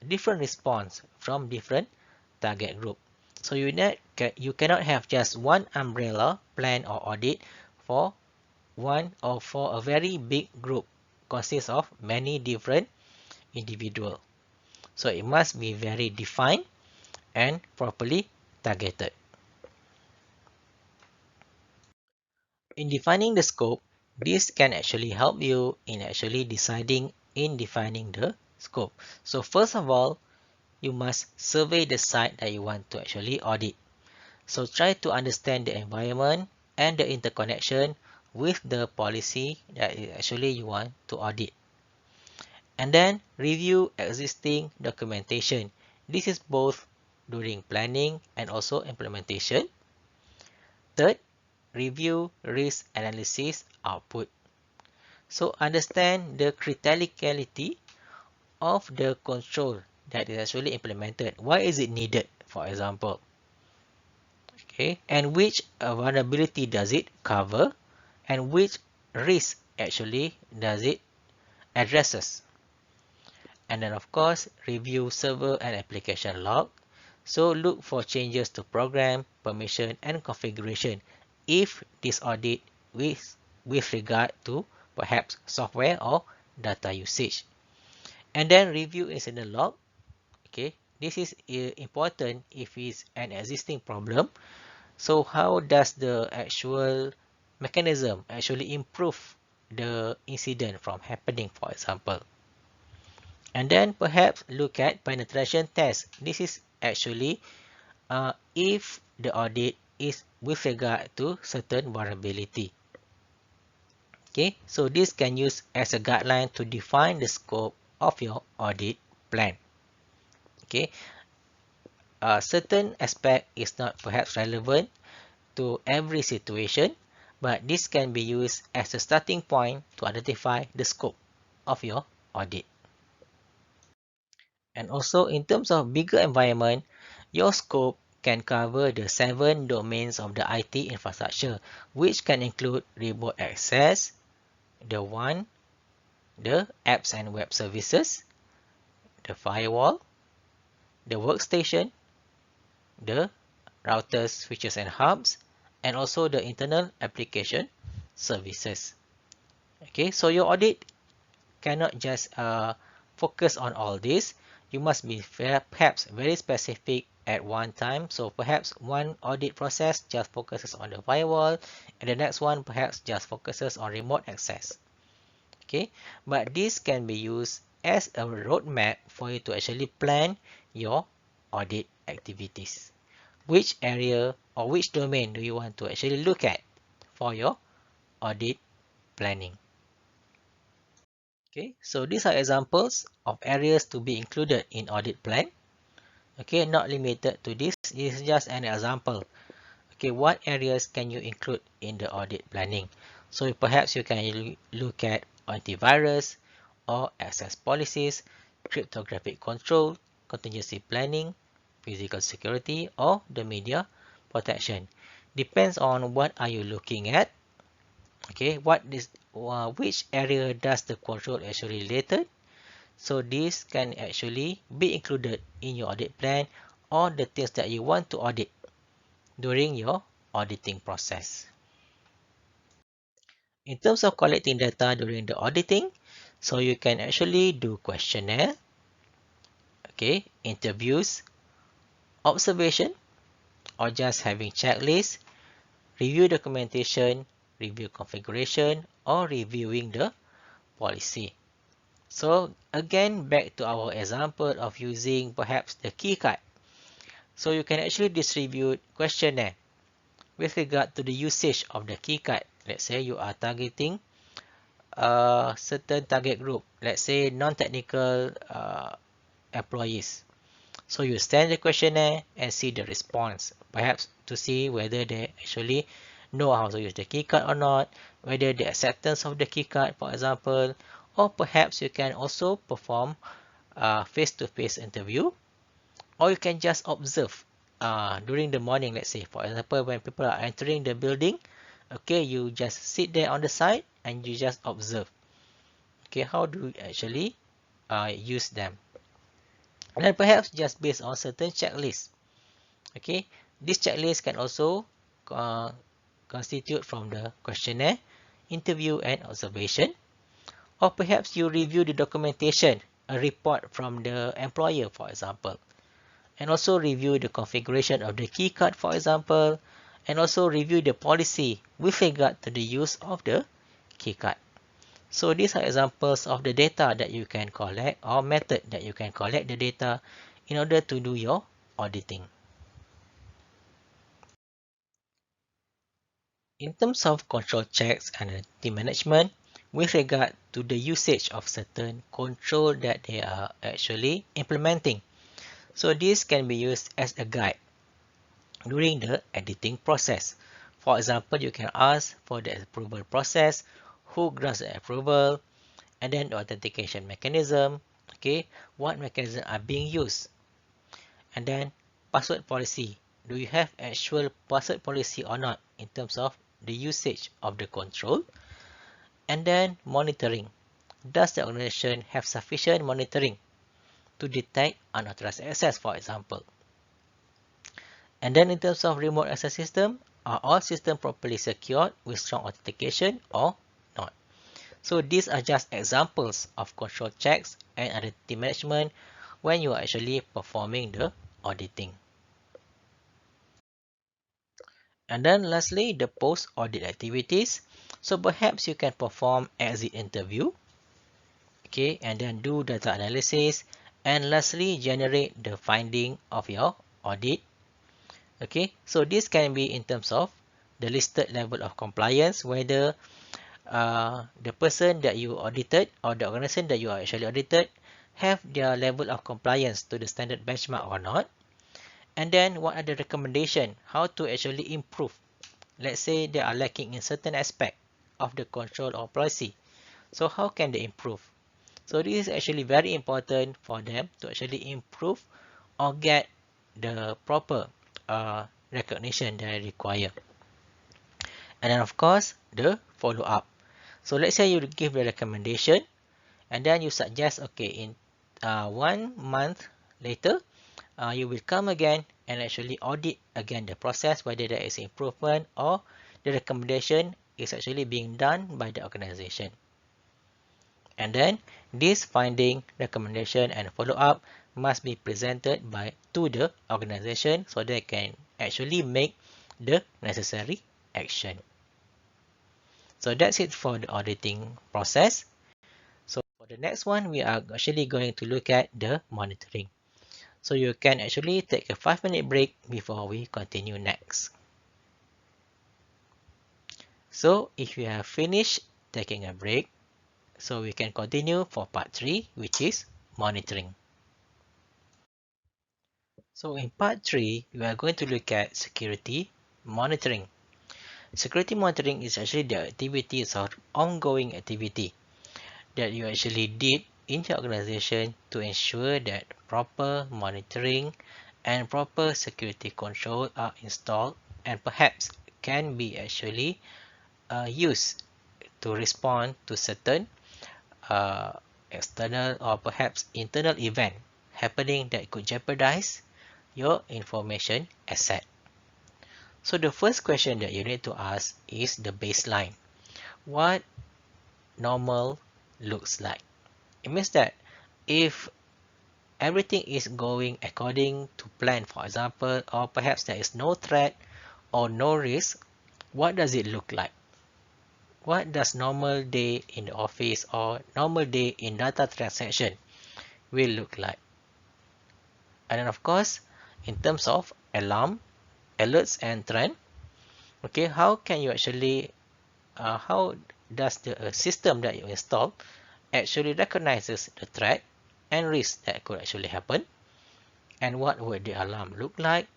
different response from different target group. So you cannot have just one umbrella plan or audit for one or for a very big group consists of many different individual. So it must be very defined and properly targeted. In defining the scope, this can actually help you in actually defining the scope. So first of all, you must survey the site that you want to actually audit. So try to understand the environment and the interconnection with the policy that actually you want to audit. And then review existing documentation. This is both during planning and also implementation. Third, review risk analysis output. So understand the criticality of the control that is actually implemented. Why is it needed, for example? Okay, and which vulnerability does it cover, and which risk actually does it addresses. And then of course, review server and application log. So look for changes to program, permission, and configuration if this audit with regard to perhaps software or data usage. And then review incident log. Okay, this is important if it's an existing problem. So how does the actual mechanism actually improve the incident from happening, for example? And then perhaps look at penetration test. This is actually if the audit is with regard to certain vulnerability. Okay, so this can use as a guideline to define the scope of your audit plan. Okay, a certain aspect is not perhaps relevant to every situation, but this can be used as a starting point to identify the scope of your audit. And also in terms of bigger environment, your scope can cover the 7 domains of the IT infrastructure, which can include remote access, the apps and web services, the firewall, the workstation, the routers, switches and hubs, and also the internal application services. Okay, so your audit cannot just focus on all this. You must be perhaps very specific at one time. So perhaps one audit process just focuses on the firewall, and the next one perhaps just focuses on remote access. Okay, but this can be used as a roadmap for you to actually plan your audit activities. Which area or which domain do you want to actually look at for your audit planning? Okay, so these are examples of areas to be included in audit plan. Okay, not limited to this. This is just an example. Okay, what areas can you include in the audit planning? So perhaps you can look at antivirus or access policies, cryptographic control, contingency planning, physical security, or the media protection. Depends on what are you looking at. Okay, which area does the control actually related? So this can actually be included in your audit plan or the things that you want to audit during your auditing process. In terms of collecting data during the auditing, so you can actually do questionnaire, okay, interviews, observation, or just having checklist, review documentation, review configuration, or reviewing the policy. So again, back to our example of using perhaps the key card. So you can actually distribute questionnaire with regard to the usage of the key card. Let's say you are targeting a certain target group, let's say non-technical employees. So you send the questionnaire and see the response, perhaps to see whether they actually know how to use the key card or not, whether the acceptance of the key card, for example, or perhaps you can also perform a face-to-face interview, or you can just observe during the morning, let's say, for example, when people are entering the building, okay, you just sit there on the side and you just observe, okay, how do you actually use them. And then perhaps just based on certain checklists. Okay, this checklist can also uh, constitute from the questionnaire, interview, and observation. Or perhaps you review the documentation, a report from the employer, for example. And also review the configuration of the key card, for example. And also review the policy with regard to the use of the key card. So these are examples of the data that you can collect or method that you can collect the data in order to do your auditing. In terms of control checks and identity management, with regard to the usage of certain control that they are actually implementing. So this can be used as a guide during the editing process. For example, you can ask for the approval process, who grants the approval, and then the authentication mechanism, okay, what mechanisms are being used, and then password policy. Do you have actual password policy or not in terms of the usage of the control? And then monitoring. Does the organization have sufficient monitoring to detect unauthorized access, for example? And then in terms of remote access system, are all systems properly secured with strong authentication or not? So these are just examples of control checks and identity management when you are actually performing the auditing. And then lastly, the post-audit activities. So perhaps you can perform exit interview, okay, and then do data analysis, and lastly, generate the finding of your audit, okay. So this can be in terms of the listed level of compliance, whether the person that you audited or the organization that you are actually audited have their level of compliance to the standard benchmark or not. And then what are the recommendation, how to actually improve. Let's say they are lacking in certain aspect of the control or policy. So how can they improve? So this is actually very important for them to actually improve or get the proper recognition that they require. And then of course, the follow-up. So let's say you give the recommendation and then you suggest, okay, in 1 month later, you will come again and actually audit again the process, whether there is improvement or the recommendation is actually being done by the organization. And then this finding, recommendation, and follow-up must be presented to the organization so they can actually make the necessary action. So that's it for the auditing process. So for the next one, we are actually going to look at the monitoring. So you can actually take a 5-minute break before we continue next. So if you have finished taking a break, so we can continue for part 3, which is monitoring. So in part 3, we are going to look at security monitoring. Security monitoring is actually the activities or ongoing activity that you actually did in your organization to ensure that proper monitoring and proper security control are installed and perhaps can be actually used to respond to certain uh, external or perhaps internal event happening that could jeopardize your information asset. So the first question that you need to ask is the baseline. What normal looks like? It means that if everything is going according to plan, for example, or perhaps there is no threat or no risk, what does it look like? what does normal day in the office or normal day in data transaction will look like. And then of course, in terms of alarm, alerts and trend, okay, how can you actually, how does the system that you install actually recognizes the threat and risk that could actually happen, and what would the alarm look like?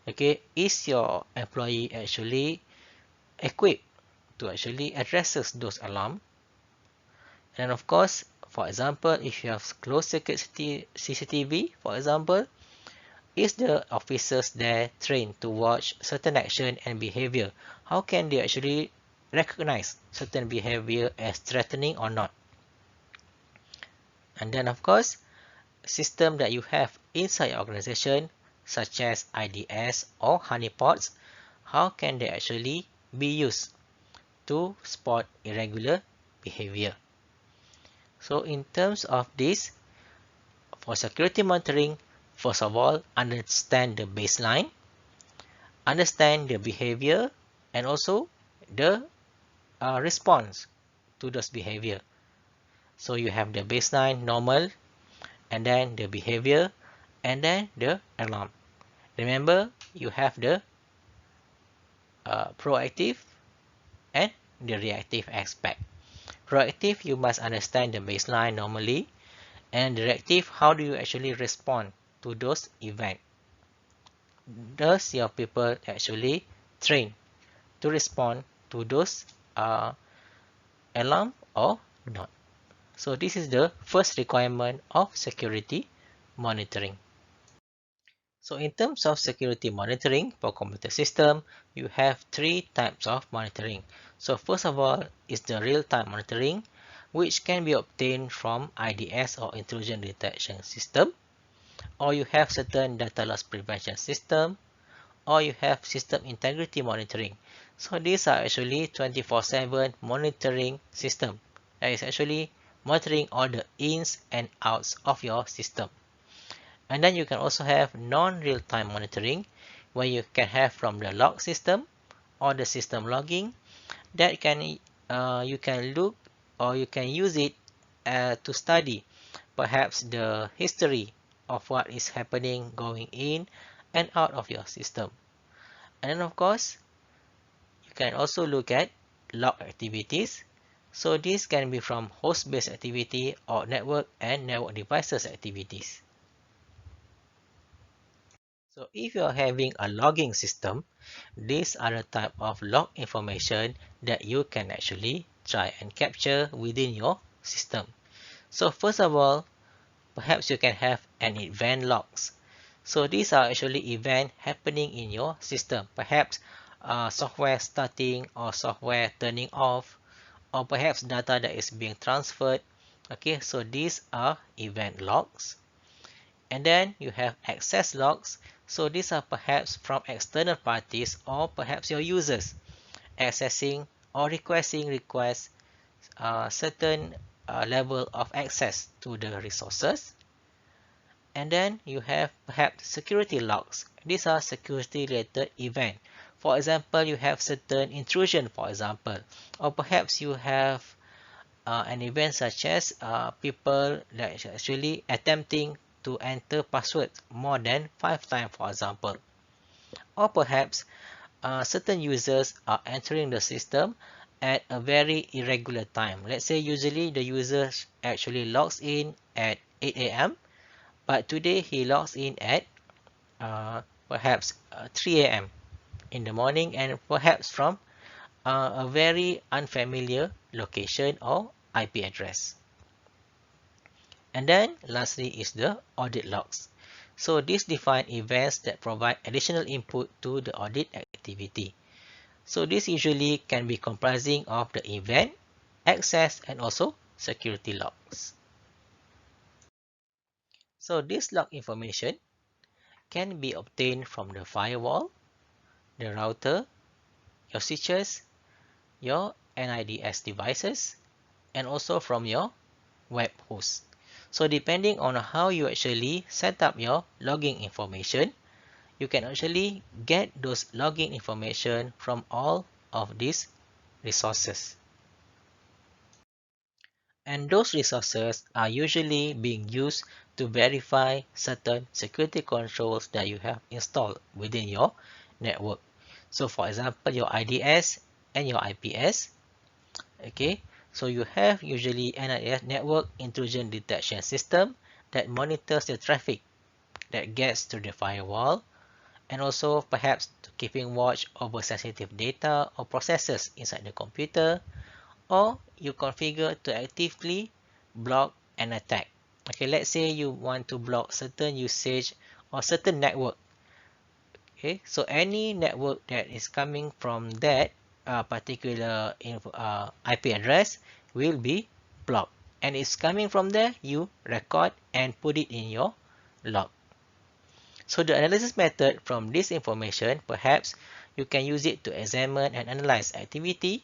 Okay, is your employee actually equipped to actually addresses those alarm? And of course, for example, if you have closed circuit CCTV, for example, is the officers there trained to watch certain action and behavior? How can they actually recognize certain behavior as threatening or not? And then of course, system that you have inside your organization, such as IDS or honeypots, how can they actually be used to spot irregular behavior? So in terms of this, for security monitoring, first of all, understand the baseline, understand the behavior, and also the response to those behavior. So you have the baseline, normal, and then the behavior, and then the alarm. Remember, you have the proactive and the reactive aspect. Proactive, you must understand the baseline normally, and reactive, how do you actually respond to those events? Does your people actually train to respond to those alarm or not? So this is the first requirement of security monitoring. So in terms of security monitoring for computer system, you have three types of monitoring. So first of all is the real-time monitoring, which can be obtained from IDS or intrusion detection system, or you have certain data loss prevention system, or you have system integrity monitoring. So these are actually 24/7 monitoring system that is actually monitoring all the ins and outs of your system. And then you can also have non-real-time monitoring, where you can have from the log system or the system logging that can you can look or you can use it to study perhaps the history of what is happening going in and out of your system. And then of course, you can also look at log activities. So this can be from host-based activity or network and network devices activities. So if you are having a logging system, these are the type of log information that you can actually try and capture within your system. So first of all, perhaps you can have an event logs. So these are actually events happening in your system. Perhaps software starting or software turning off, or perhaps data that is being transferred. Okay, so these are event logs. And then you have access logs. So these are perhaps from external parties or perhaps your users accessing or requesting certain level of access to the resources. And then you have perhaps security logs. These are security related events. For example, you have certain intrusion, for example, or perhaps you have an event such as people that actually attempting to enter password more than 5 times, for example. Or perhaps certain users are entering the system at a very irregular time. Let's say usually the user actually logs in at 8 a.m. but today he logs in at perhaps 3 a.m. in the morning, and perhaps from a very unfamiliar location or IP address. And then lastly is the audit logs. So these define events that provide additional input to the audit activity. So this usually can be comprising of the event, access, and also security logs. So this log information can be obtained from the firewall, the router, your switches, your NIDS devices, and also from your web host. So depending on how you actually set up your logging information, you can actually get those logging information from all of these resources. And those resources are usually being used to verify certain security controls that you have installed within your network. So for example, your IDS and your IPS. Okay, so you have usually NIS network intrusion detection system that monitors the traffic that gets to the firewall, and also perhaps to keeping watch over sensitive data or processes inside the computer, or you configure to actively block an attack. Okay, let's say you want to block certain usage or certain network. Okay, so any network that is coming from that particular IP address will be blocked, and it's coming from there, you record and put it in your log. So the analysis method from this information, perhaps you can use it to examine and analyze activity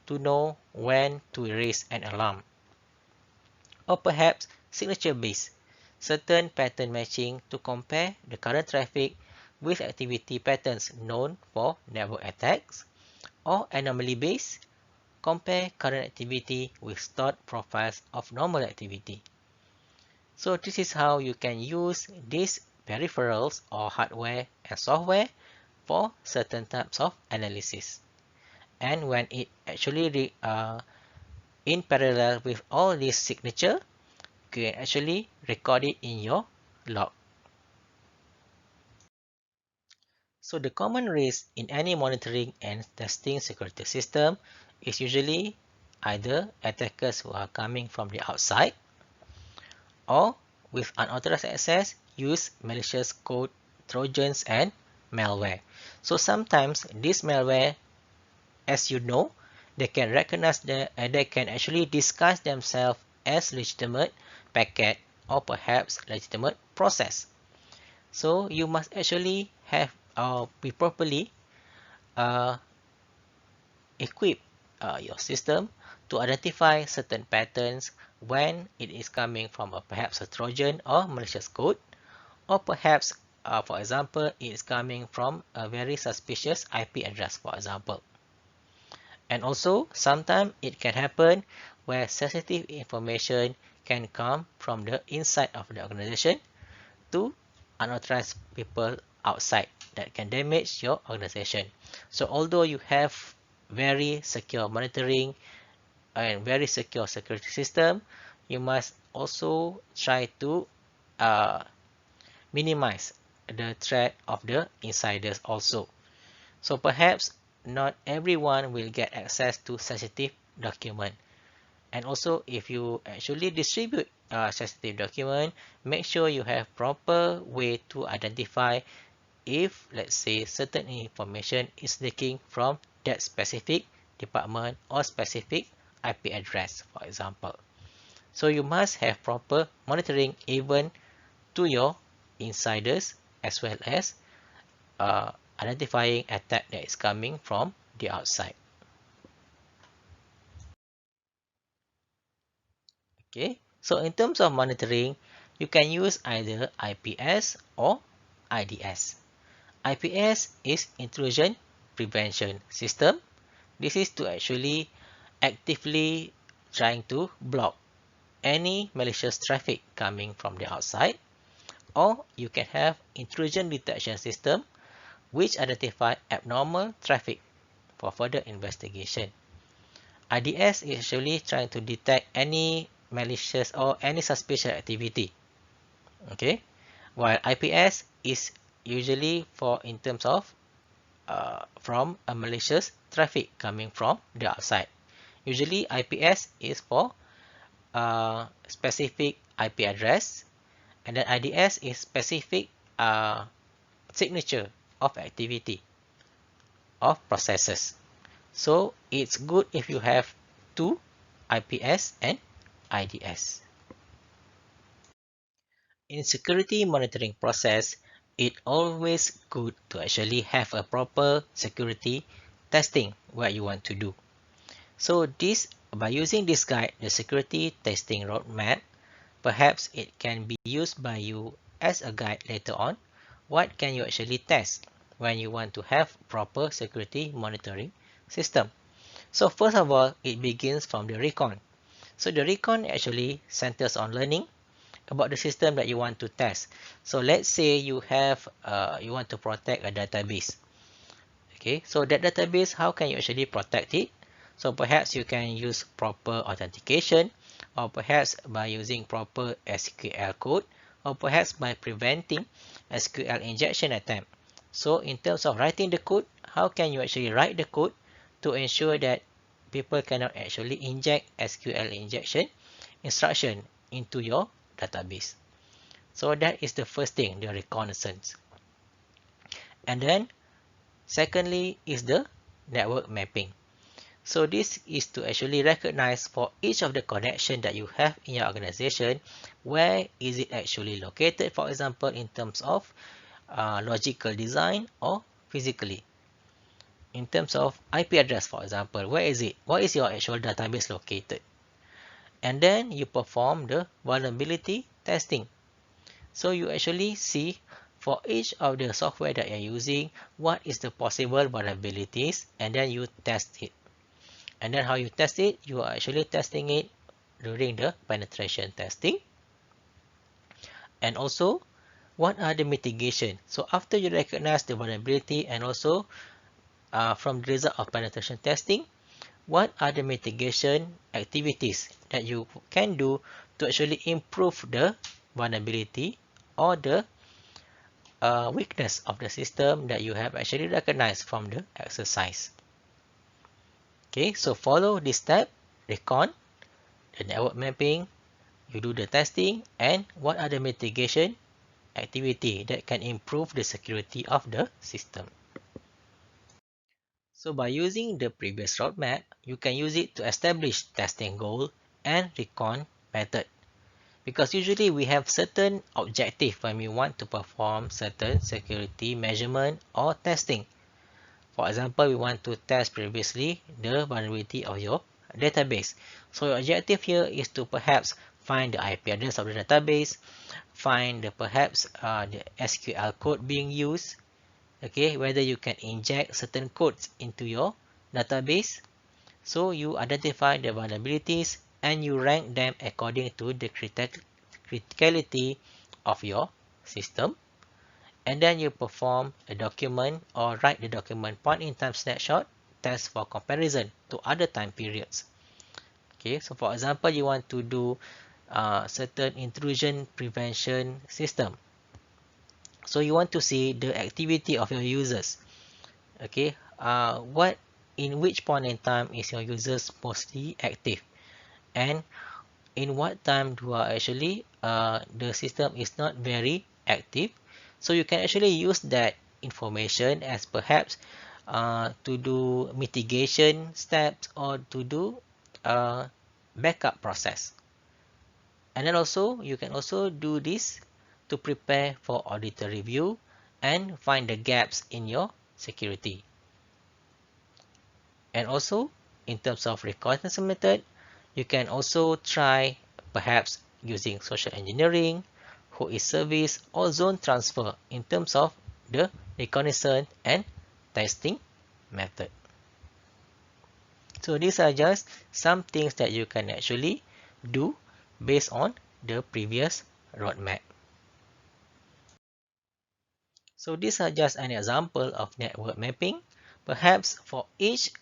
to know when to raise an alarm. Or perhaps signature based, certain pattern matching to compare the current traffic with activity patterns known for network attacks. Or anomaly based, compare current activity with stored profiles of normal activity. So this is how you can use these peripherals or hardware and software for certain types of analysis. And when it actually in parallel with all these signature, you can actually record it in your log. So the common risk in any monitoring and testing security system is usually either attackers who are coming from the outside, or with unauthorized access use malicious code, trojans, and malware. So sometimes this malware, as you know, they can recognize they can actually disguise themselves as legitimate packet or perhaps legitimate process. So you must actually have be properly uh, equip your system to identify certain patterns when it is coming from perhaps a Trojan or malicious code, or perhaps, for example, it is coming from a very suspicious IP address, for example. And also, sometimes it can happen where sensitive information can come from the inside of the organization to unauthorized people outside that can damage your organization. So although you have very secure monitoring and very secure security system, you must also try to uh, minimize the threat of the insiders also. So perhaps not everyone will get access to sensitive document. And also, if you actually distribute sensitive document, make sure you have proper way to identify if, let's say, certain information is leaking from that specific department or specific IP address, for example. So you must have proper monitoring even to your insiders, as well as identifying attack that is coming from the outside. Okay, so in terms of monitoring, you can use either IPS or IDS. IPS is intrusion prevention system. This is to actually actively trying to block any malicious traffic coming from the outside. Or you can have intrusion detection system which identify abnormal traffic for further investigation. IDS is actually trying to detect any malicious or any suspicious activity. Okay, while IPS is usually for in terms of from a malicious traffic coming from the outside. Usually IPS is for specific IP address, and then IDS is specific signature of activity of processes. So it's good if you have two, IPS and IDS. In security monitoring process, it always good to actually have a proper security testing what you want to do. So this, by using this guide, the security testing roadmap, perhaps it can be used by you as a guide later on. What can you actually test when you want to have proper security monitoring system? So first of all, it begins from the recon. So the recon actually centers on learning about the system that you want to test. So let's say you have you want to protect a database. Okay, so that database, how can you actually protect it? So perhaps you can use proper authentication, or perhaps by using proper SQL code, or perhaps by preventing SQL injection attempt. So in terms of writing the code, how can you actually write the code to ensure that people cannot actually inject SQL injection instruction into your database? So that is the first thing, the reconnaissance. And then secondly is the network mapping. So this is to actually recognize for each of the connection that you have in your organization, where is it actually located, for example, in terms of logical design or physically. In terms of IP address, for example, where is it? What is your actual database located? And then you perform the vulnerability testing. So you actually see for each of the software that you're using, what is the possible vulnerabilities, and then you test it. And then how you test it? You are actually testing it during the penetration testing. And also, what are the mitigation? So after you recognize the vulnerability and also from the result of penetration testing, what are the mitigation activities that you can do to actually improve the vulnerability or the weakness of the system that you have actually recognized from the exercise. Okay, so follow this step: recon, the network mapping, you do the testing, and what are the mitigation activity that can improve the security of the system. So by using the previous roadmap, you can use it to establish testing goal and recon method. Because usually we have certain objective when we want to perform certain security measurement or testing. For example, we want to test previously the vulnerability of your database. So your objective here is to perhaps find the IP address of the database, find the perhaps the SQL code being used, okay, whether you can inject certain codes into your database. So you identify the vulnerabilities and you rank them according to the criticality of your system. And then you perform a document or write the document point in time snapshot test for comparison to other time periods. Okay, so for example, you want to do certain intrusion prevention system. So you want to see the activity of your users. Okay, what in which point in time is your users mostly active, and in what time do actually the system is not very active. So you can actually use that information as perhaps to do mitigation steps or to do backup process. And then also you can also do this to prepare for auditor review and find the gaps in your security. And also in terms of reconnaissance method, you can also try perhaps using social engineering, who is service, or zone transfer in terms of the reconnaissance and testing method. So these are just some things that you can actually do based on the previous roadmap. So these are just an example of network mapping. Perhaps for each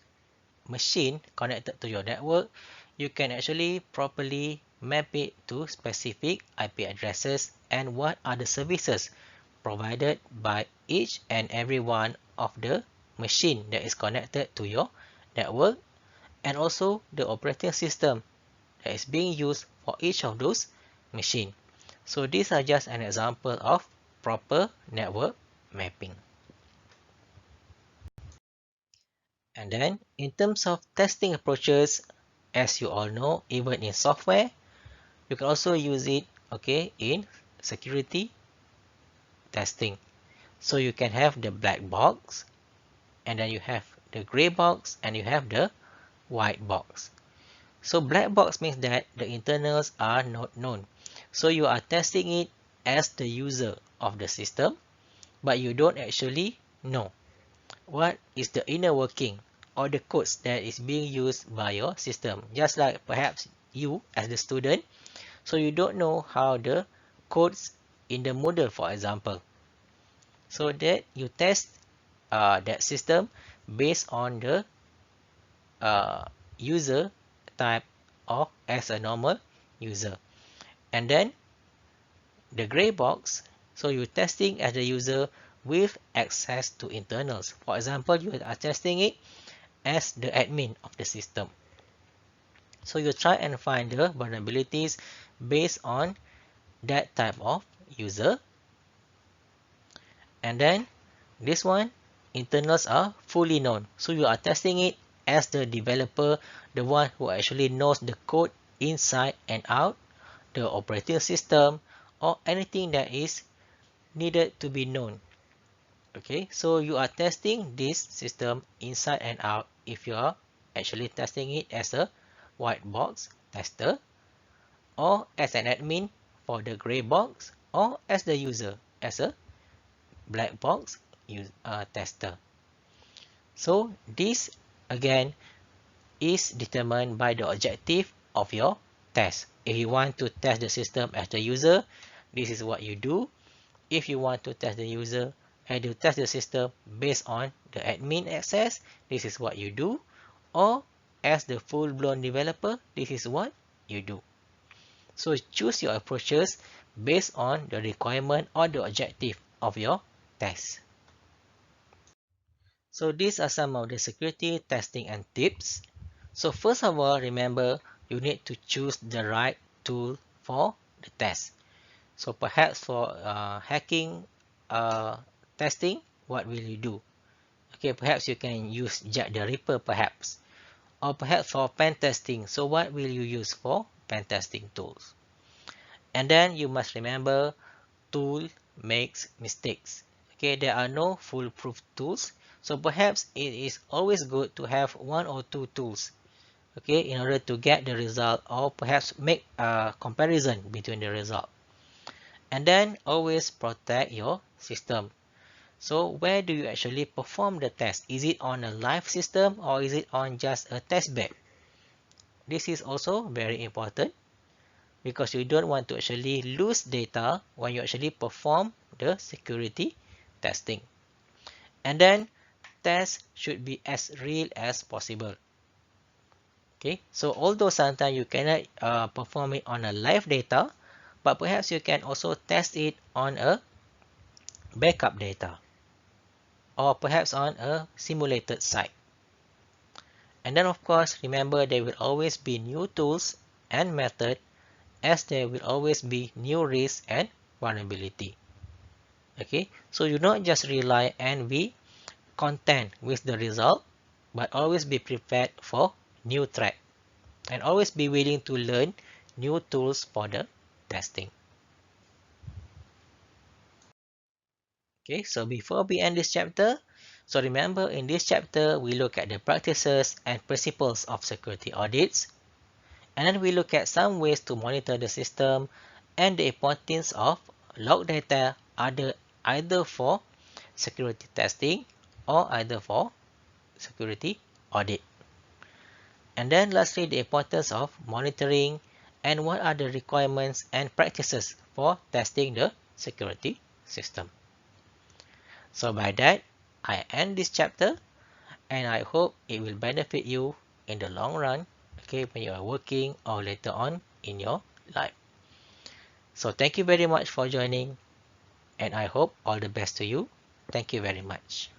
machine connected to your network, you can actually properly map it to specific IP addresses and what are the services provided by each and every one of the machine that is connected to your network, and also the operating system that is being used for each of those machines. So these are just an example of proper network mapping. And then in terms of testing approaches, as you all know, even in software, you can also use it, okay, in security testing. So you can have the black box, and then you have the gray box, and you have the white box. So black box means that the internals are not known. So you are testing it as the user of the system, but you don't actually know what is the inner working or the codes that is being used by your system. Just like perhaps you as the student, so you don't know how the codes in the model, for example, so that you test that system based on the user type or as a normal user. And then the gray box, so you're testing as the user with access to internals. For example, you are testing it as the admin of the system. So you try and find the vulnerabilities based on that type of user. And then this one, internals are fully known. So you are testing it as the developer, the one who actually knows the code inside and out, the operating system, or anything that is needed to be known. Okay, so you are testing this system inside and out if you are actually testing it as a white box tester, or as an admin for the gray box, or as the user as a black box tester. So this again is determined by the objective of your test. If you want to test the system as the user, this is what you do. If you want to test the user and you test the system based on the admin access, this is what you do. Or as the full-blown developer, this is what you do. So choose your approaches based on the requirement or the objective of your test. So these are some of the security testing and tips. So first of all, remember you need to choose the right tool for the test. So perhaps for hacking testing, what will you do? Okay, perhaps you can use Jack the Ripper perhaps. Or perhaps for pen testing, so what will you use for pen testing tools? And then you must remember, tool makes mistakes. Okay, there are no foolproof tools. So perhaps it is always good to have one or two tools, okay, in order to get the result, or perhaps make a comparison between the result. And then always protect your system. So where do you actually perform the test? Is it on a live system or is it on just a test bed? This is also very important because you don't want to actually lose data when you actually perform the security testing. And then test should be as real as possible. Okay, so although sometimes you cannot perform it on a live data, but perhaps you can also test it on a backup data, or perhaps on a simulated site. And then of course, remember there will always be new tools and methods, as there will always be new risks and vulnerability. Okay, so you not just rely and be content with the result, but always be prepared for new threat and always be willing to learn new tools for the testing. Okay, so before we end this chapter, so remember in this chapter, we look at the practices and principles of security audits. And then we look at some ways to monitor the system and the importance of log data either for security testing or either for security audit. And then lastly, the importance of monitoring and what are the requirements and practices for testing the security system. So by that, I end this chapter and I hope it will benefit you in the long run, okay, when you are working or later on in your life. So thank you very much for joining and I hope all the best to you. Thank you very much.